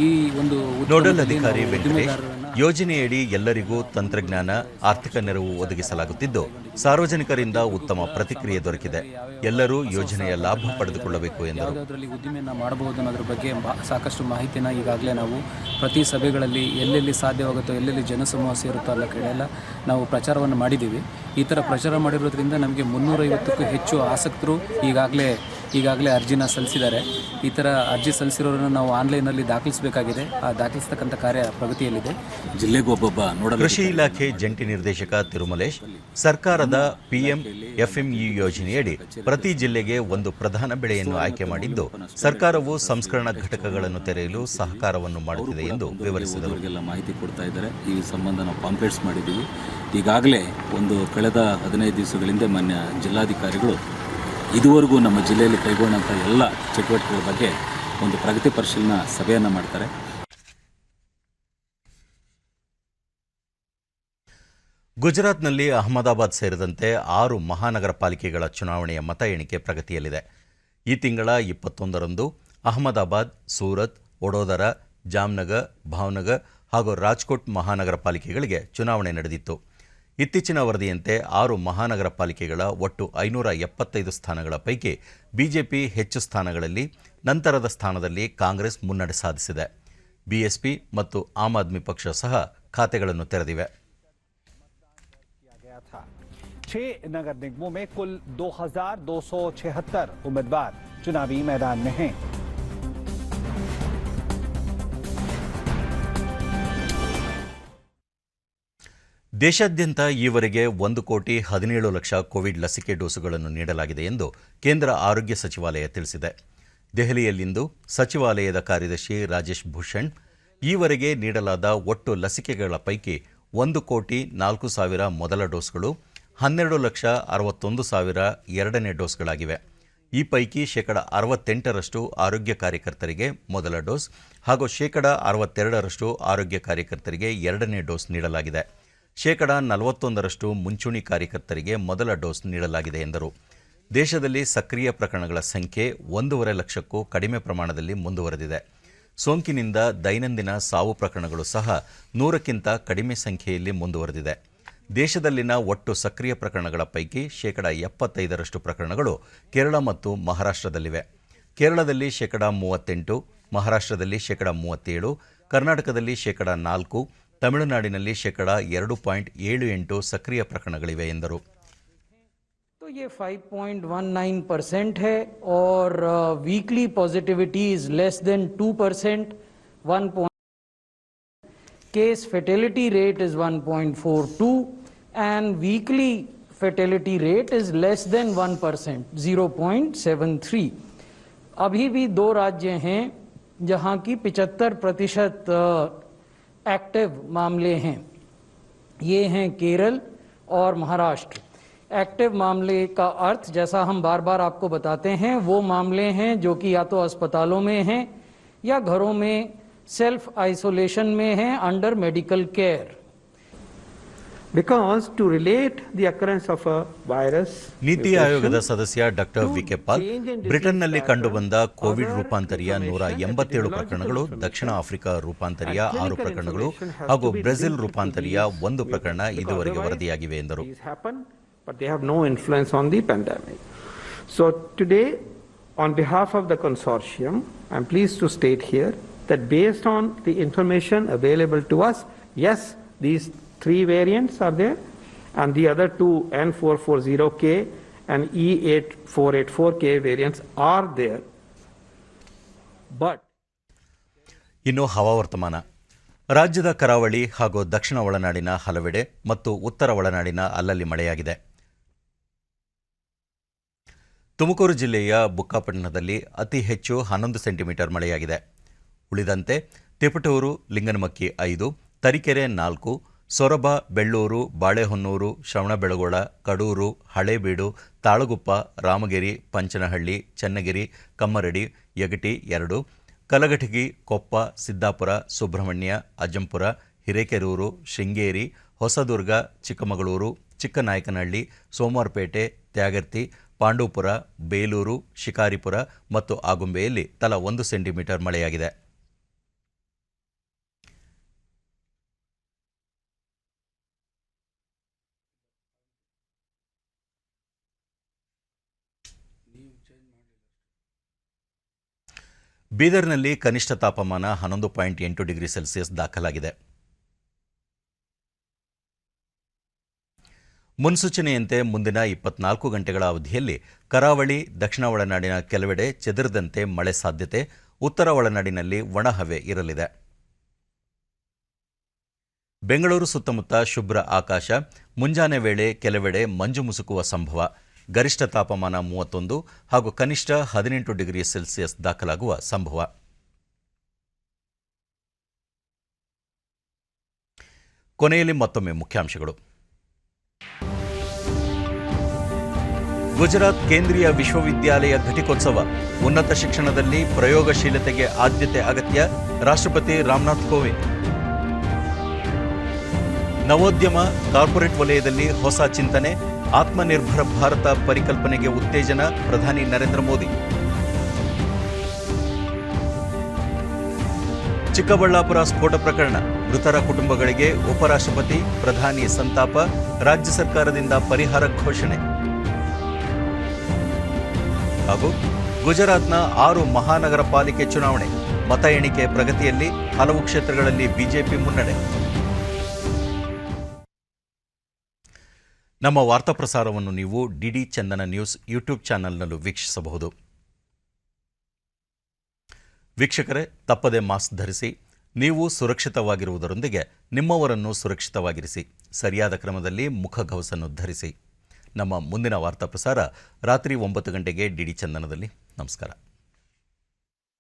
ಈ ಒಂದು ನೋಡಲ್ ಅಧಿಕಾರಿ ವೆಂಕಟೇಶ್, ಯೋಜನೆಯಡಿ ಎಲ್ಲರಿಗೂ ತಂತ್ರಜ್ಞಾನ, ಆರ್ಥಿಕ ನೆರವು ಒದಗಿಸಲಾಗುತ್ತಿದ್ದು ಸಾರ್ವಜನಿಕರಿಂದ ಉತ್ತಮ ಪ್ರತಿಕ್ರಿಯೆ ದೊರಕಿದೆ. ಎಲ್ಲರೂ ಯೋಜನೆಯ ಲಾಭ ಪಡೆದುಕೊಳ್ಳಬೇಕು ಎಂದರು. ಯಾವುದರಲ್ಲಿ ಉದ್ದಿಮೆಯನ್ನು ಮಾಡಬಹುದು ಅನ್ನೋದ್ರ ಬಗ್ಗೆ ಸಾಕಷ್ಟು ಮಾಹಿತಿನ ಈಗಾಗಲೇ ನಾವು ಪ್ರತಿ ಸಭೆಗಳಲ್ಲಿ ಎಲ್ಲೆಲ್ಲಿ ಸಾಧ್ಯವಾಗುತ್ತೋ, ಎಲ್ಲೆಲ್ಲಿ ಜನಸಮೂಹ ಸೇರುತ್ತೋ ಅಲ್ಲ ಕಡೆಯೆಲ್ಲ ನಾವು ಪ್ರಚಾರವನ್ನು ಮಾಡಿದ್ದೀವಿ. ಈ ಥರ ಪ್ರಚಾರ ಮಾಡಿರೋದ್ರಿಂದ ನಮಗೆ 350ಕ್ಕೂ ಹೆಚ್ಚು ಆಸಕ್ತರು ಈಗಾಗಲೇ ಅರ್ಜಿನ ಸಲ್ಲಿಸಿದ್ದಾರೆ. ಈ ಥರ ಅರ್ಜಿ ಸಲ್ಲಿಸಿರೋರನ್ನು ನಾವು ಆನ್ಲೈನಲ್ಲಿ ದಾಖಲಿಸಬೇಕಾಗಿದೆ. ಆ ದಾಖಲಿಸ್ತಕ್ಕಂಥ ಕಾರ್ಯ ಪ್ರಗತಿಯಲ್ಲಿದೆ. ಜಿಲ್ಲೆಗೊಬ್ಬೊಬ್ಬ ಕೃಷಿ ಇಲಾಖೆ ಜಂಟಿ ನಿರ್ದೇಶಕ ತಿರುಮಲೇಶ್, ಸರ್ಕಾರದ ಪಿಎಂ ಎಫ್ಎಂಇ ಯೋಜನೆಯಡಿ ಪ್ರತಿ ಜಿಲ್ಲೆಗೆ ಒಂದು ಪ್ರಧಾನ ಬೆಳೆಯನ್ನು ಆಯ್ಕೆ ಮಾಡಿದ್ದು ಸರ್ಕಾರವು ಸಂಸ್ಕರಣಾ ಘಟಕಗಳನ್ನು ತೆರೆಯಲು ಸಹಕಾರವನ್ನು ಮಾಡುತ್ತಿದೆ ಎಂದು ವಿವರಿಸಿದರು. ಮಾಹಿತಿ ಕೊಡ್ತಾ ಇದ್ದಾರೆ. ಈ ಸಂಬಂಧ ನಾವು ಪಾಂಪ್ಲೆಟ್ಸ್ ಮಾಡಿದ್ದೀವಿ. ಈಗಾಗಲೇ ಕಳೆದ 15 ದಿವಸಗಳಿಂದ ಮಾನ್ಯ ಜಿಲ್ಲಾಧಿಕಾರಿಗಳು ಇದುವರೆಗೂ ನಮ್ಮ ಜಿಲ್ಲೆಯಲ್ಲಿ ಕೈಗೊಂಡಂಥ ಎಲ್ಲ ಚಟುವಟಿಕೆಗಳ ಬಗ್ಗೆ ಒಂದು ಪ್ರಗತಿ ಪರಿಶೀಲನಾ ಸಭೆಯನ್ನು ಮಾಡ್ತಾರೆ. ಗುಜರಾತ್ನಲ್ಲಿ ಅಹಮದಾಬಾದ್ ಸೇರಿದಂತೆ 6 ಮಹಾನಗರ ಪಾಲಿಕೆಗಳ ಚುನಾವಣೆಯ ಮತ ಎಣಿಕೆ ಪ್ರಗತಿಯಲ್ಲಿದೆ. ಈ ತಿಂಗಳ 21ರಂದು ಅಹಮದಾಬಾದ್, ಸೂರತ್, ವಡೋದರ, ಜಾಮ್ನಗರ್, ಭಾವ್ನಗರ್ ಹಾಗೂ ರಾಜ್ಕೋಟ್ ಮಹಾನಗರ ಪಾಲಿಕೆಗಳಿಗೆ ಚುನಾವಣೆ ನಡೆದಿತ್ತು. ಇತ್ತೀಚಿನ ವರದಿಯಂತೆ 6 ಮಹಾನಗರ ಪಾಲಿಕೆಗಳ ಒಟ್ಟು 575 ಸ್ಥಾನಗಳ ಪೈಕಿ ಬಿಜೆಪಿ ಹೆಚ್ಚು ಸ್ಥಾನಗಳಲ್ಲಿ, ನಂತರದ ಸ್ಥಾನದಲ್ಲಿ ಕಾಂಗ್ರೆಸ್ ಮುನ್ನಡೆ ಸಾಧಿಸಿದೆ. ಬಿಎಸ್ಪಿ ಮತ್ತು ಆಮ್ ಆದ್ಮಿ ಪಕ್ಷ ಸಹ ಖಾತೆಗಳನ್ನು ತೆರೆದಿವೆ. 6 नगर निगमों में कुल 2276 उम्मीदवार चुनावी मैदान में हैं. ದೇಶಾದ್ಯಂತ ಈವರೆಗೆ 1,17,00,000 ಕೋವಿಡ್ ಲಸಿಕೆ ಡೋಸುಗಳನ್ನು ನೀಡಲಾಗಿದೆ ಎಂದು ಕೇಂದ್ರ ಆರೋಗ್ಯ ಸಚಿವಾಲಯ ತಿಳಿಸಿದೆ. ದೆಹಲಿಯಲ್ಲಿಂದು ಸಚಿವಾಲಯದ ಕಾರ್ಯದರ್ಶಿ ರಾಜೇಶ್ ಭೂಷಣ್, ಈವರೆಗೆ ನೀಡಲಾದ ಒಟ್ಟು ಲಸಿಕೆಗಳ ಪೈಕಿ 1,04,00,000 ಮೊದಲ ಡೋಸ್ಗಳು, 12,61,000 ಎರಡನೇ ಡೋಸ್ಗಳಾಗಿವೆ. ಈ ಪೈಕಿ 68% ಆರೋಗ್ಯ ಕಾರ್ಯಕರ್ತರಿಗೆ ಮೊದಲ ಡೋಸ್ ಹಾಗೂ 62% ಆರೋಗ್ಯ ಕಾರ್ಯಕರ್ತರಿಗೆ ಎರಡನೇ ಡೋಸ್ ನೀಡಲಾಗಿದೆ. 41% ಮುಂಚೂಣಿ ಕಾರ್ಯಕರ್ತರಿಗೆ ಮೊದಲ ಡೋಸ್ ನೀಡಲಾಗಿದೆ ಎಂದರು. ದೇಶದಲ್ಲಿ ಸಕ್ರಿಯ ಪ್ರಕರಣಗಳ ಸಂಖ್ಯೆ 1.5 ಲಕ್ಷಕ್ಕೂ ಕಡಿಮೆ ಪ್ರಮಾಣದಲ್ಲಿ ಮುಂದುವರೆದಿದೆ. ಸೋಂಕಿನಿಂದ ದೈನಂದಿನ ಸಾವು ಪ್ರಕರಣಗಳು ಸಹ 100ಕ್ಕಿಂತ ಕಡಿಮೆ ಸಂಖ್ಯೆಯಲ್ಲಿ ಮುಂದುವರೆದಿದೆ. ದೇಶದಲ್ಲಿನ ಒಟ್ಟು ಸಕ್ರಿಯ ಪ್ರಕರಣಗಳ ಪೈಕಿ 75% ಪ್ರಕರಣಗಳು ಕೇರಳ ಮತ್ತು ಮಹಾರಾಷ್ಟ್ರದಲ್ಲಿವೆ. ಕೇರಳದಲ್ಲಿ 38%, ಮಹಾರಾಷ್ಟ್ರದಲ್ಲಿ 37%, ಕರ್ನಾಟಕದಲ್ಲಿ 4%, ತಮಿಳುನಾಡಿನಲ್ಲಿ 2.78% ಸಕ್ರಿಯ ಪ್ರಕರಣಗಳಿವೆ ಎಂದರು. तो ये 5.19% है और weekly positivity is less than 2%. 1. Case fatality rate is 1.42 and weekly fatality rate is less than 1%, 0.73. अभी भी 2 राज्य हैं जहां की 75% एक्टिव मामले हैं. ये हैं केरल और महाराष्ट्र. एक्टिव मामले का अर्थ, जैसा हम बार बार आपको बताते हैं, वो मामले हैं जो कि या तो अस्पतालों में हैं या घरों में सेल्फ आइसोलेशन में हैं under medical care. Because to relate the occurrence of a virus, ನೀತಿ ಆಯೋಗದ ಸದಸ್ಯ ಡಾಕ್ಟರ್ ವಿಕೆ ಪಾಲ್, ಬ್ರಿಟನ್ನಲ್ಲಿ ಕಂಡುಬಂದ ಕೋವಿಡ್ ರೂಪಾಂತರಿಯ 187 ಪ್ರಕರಣಗಳು, ದಕ್ಷಿಣ ಆಫ್ರಿಕಾ ರೂಪಾಂತರಿಯ 6 ಪ್ರಕರಣಗಳು ಹಾಗೂ ಬ್ರೆಜಿಲ್ ರೂಪಾಂತರಿಯ 1 ಪ್ರಕರಣ ಇದುವರೆಗೆ ವರದಿಯಾಗಿವೆ ಎಂದರು. but they have no influence on the pandemic. So today, on behalf of the consortium, I am pleased to state here that based on the information available to us, yes, these 3 variants are there, and the other 2 N440K and E8484K variants are there. But ಇನ್ನು ಹವಾವರ್ತಮಾನ. ರಾಜ್ಯದ ಕರಾವಳಿ ಹಾಗೂ ದಕ್ಷಿಣ ಒಳನಾಡಿನ ಹಲವೆಡೆ ಮತ್ತು ಉತ್ತರ ಒಳನಾಡಿನ ಅಲ್ಲಲ್ಲಿ ಮಳೆಯಾಗಿದೆ. ತುಮಕೂರು ಜಿಲ್ಲೆಯ ಬುಕ್ಕಾಪಟ್ಟಣದಲ್ಲಿ ಅತಿ ಹೆಚ್ಚು 11 ಸೆಂಟಿಮೀಟರ್ ಮಳೆಯಾಗಿದೆ. ಉಳಿದಂತೆ ತಿಪಟೂರು, ಲಿಂಗನಮಕ್ಕಿ 5, ತರೀಕೆರೆ 4, ಸೊರಬ, ಬೆಳ್ಳೂರು, ಬಾಳೆಹೊನ್ನೂರು, ಶ್ರವಣಬೆಳಗೊಳ, ಕಡೂರು, ಹಳೇಬೀಡು, ತಾಳಗುಪ್ಪ, ರಾಮಗಿರಿ, ಪಂಚನಹಳ್ಳಿ, ಚನ್ನಗಿರಿ, ಕಮ್ಮರಡಿ, ಯಗಟಿ 2, ಕಲಘಟಗಿ, ಕೊಪ್ಪ, ಸಿದ್ದಾಪುರ, ಸುಬ್ರಹ್ಮಣ್ಯ, ಅಜ್ಜಂಪುರ, ಹಿರೇಕೆರೂರು, ಶೃಂಗೇರಿ, ಹೊಸದುರ್ಗ, ಚಿಕ್ಕಮಗಳೂರು, ಚಿಕ್ಕನಾಯಕನಹಳ್ಳಿ, ಸೋಮವಾರಪೇಟೆ, ತ್ಯಾಗರ್ತಿ, ಪಾಂಡವಪುರ, ಬೇಲೂರು, ಶಿಕಾರಿಪುರ ಮತ್ತು ಆಗುಂಬೆಯಲ್ಲಿ ತಲಾ 1 ಸೆಂಟಿಮೀಟರ್ ಮಳೆಯಾಗಿದೆ. ಬೀದರ್ನಲ್ಲಿ ಕನಿಷ್ಠ ತಾಪಮಾನ 11.8 ಡಿಗ್ರಿ ಸೆಲ್ಸಿಯಸ್ ದಾಖಲಾಗಿದೆ. ಮುನ್ಸೂಚನೆಯಂತೆ ಮುಂದಿನ 24 ಗಂಟೆಗಳ ಅವಧಿಯಲ್ಲಿ ಕರಾವಳಿ, ದಕ್ಷಿಣ ಒಳನಾಡಿನ ಕೆಲವೆಡೆ ಚದುರಿದಂತೆ ಮಳೆ ಸಾಧ್ಯತೆ, ಉತ್ತರ ಒಳನಾಡಿನಲ್ಲಿ ಒಣಹವೆ ಇರಲಿದೆ. ಬೆಂಗಳೂರು ಸುತ್ತಮುತ್ತ ಶುಭ್ರ ಆಕಾಶ, ಮುಂಜಾನೆ ವೇಳೆ ಕೆಲವೆಡೆ ಮಂಜು ಮುಸುಕುವ ಸಂಭವ. ಗರಿಷ್ಠ ತಾಪಮಾನ 31 ಹಾಗೂ ಕನಿಷ್ಠ 18 ಡಿಗ್ರಿ ಸೆಲ್ಸಿಯಸ್ ದಾಖಲಾಗುವ ಸಂಭವ. ಕೊನೆಯಲ್ಲಿ ಮತ್ತೊಮ್ಮೆ ಮುಖ್ಯಾಂಶಗಳು. ಗುಜರಾತ್ ಕೇಂದ್ರೀಯ ವಿಶ್ವವಿದ್ಯಾಲಯ ಘಟಿಕೋತ್ಸವ, ಉನ್ನತ ಶಿಕ್ಷಣದಲ್ಲಿ ಪ್ರಯೋಗಶೀಲತೆಗೆ ಆದ್ಯತೆ ಅಗತ್ಯ, ರಾಷ್ಟ್ರಪತಿ ರಾಮನಾಥ್ ಕೋವಿಂದ್. ನವೋದ್ಯಮ, ಕಾರ್ಪೊರೇಟ್ ವಲಯದಲ್ಲಿ ಹೊಸ ಚಿಂತನೆ, ಆತ್ಮನಿರ್ಭರ ಭಾರತ ಪರಿಕಲ್ಪನೆಗೆ ಉತ್ತೇಜನ, ಪ್ರಧಾನಿ ನರೇಂದ್ರ ಮೋದಿ. ಚಿಕ್ಕಬಳ್ಳಾಪುರ ಸ್ಫೋಟ ಪ್ರಕರಣ, ಮೃತರ ಕುಟುಂಬಗಳಿಗೆ ಉಪರಾಷ್ಟ್ರಪತಿ, ಪ್ರಧಾನಿ ಸಂತಾಪ, ರಾಜ್ಯ ಸರ್ಕಾರದಿಂದ ಪರಿಹಾರ ಘೋಷಣೆ. ಹಾಗೂ ಗುಜರಾತ್ನ 6 ಮಹಾನಗರ ಪಾಲಿಕೆ ಚುನಾವಣೆ, ಮತ ಎಣಿಕೆ ಪ್ರಗತಿಯಲ್ಲಿ, ಹಲವು ಕ್ಷೇತ್ರಗಳಲ್ಲಿ ಬಿಜೆಪಿ ಮುನ್ನಡೆ. ನಮ್ಮ ವಾರ್ತಾ ಪ್ರಸಾರವನ್ನು ನೀವು ಡಿಡಿ ಚಂದನ ನ್ಯೂಸ್ ಯೂಟ್ಯೂಬ್ ಚಾನೆಲ್ನಲ್ಲೂ ವೀಕ್ಷಿಸಬಹುದು. ವೀಕ್ಷಕರೇ, ತಪ್ಪದೆ ಮಾಸ್ಕ್ ಧರಿಸಿ. ನೀವು ಸುರಕ್ಷಿತವಾಗಿರುವುದರೊಂದಿಗೆ ನಿಮ್ಮವರನ್ನು ಸುರಕ್ಷಿತವಾಗಿರಿಸಿ. ಸರಿಯಾದ ಕ್ರಮದಲ್ಲಿ ಮುಖಗವಸನ್ನು ಧರಿಸಿ. ನಮ್ಮ ಮುಂದಿನ ವಾರ್ತಾ ಪ್ರಸಾರ ರಾತ್ರಿ 9 ಗಂಟೆಗೆ ಡಿಡಿ ಚಂದನದಲ್ಲಿ. ನಮಸ್ಕಾರ.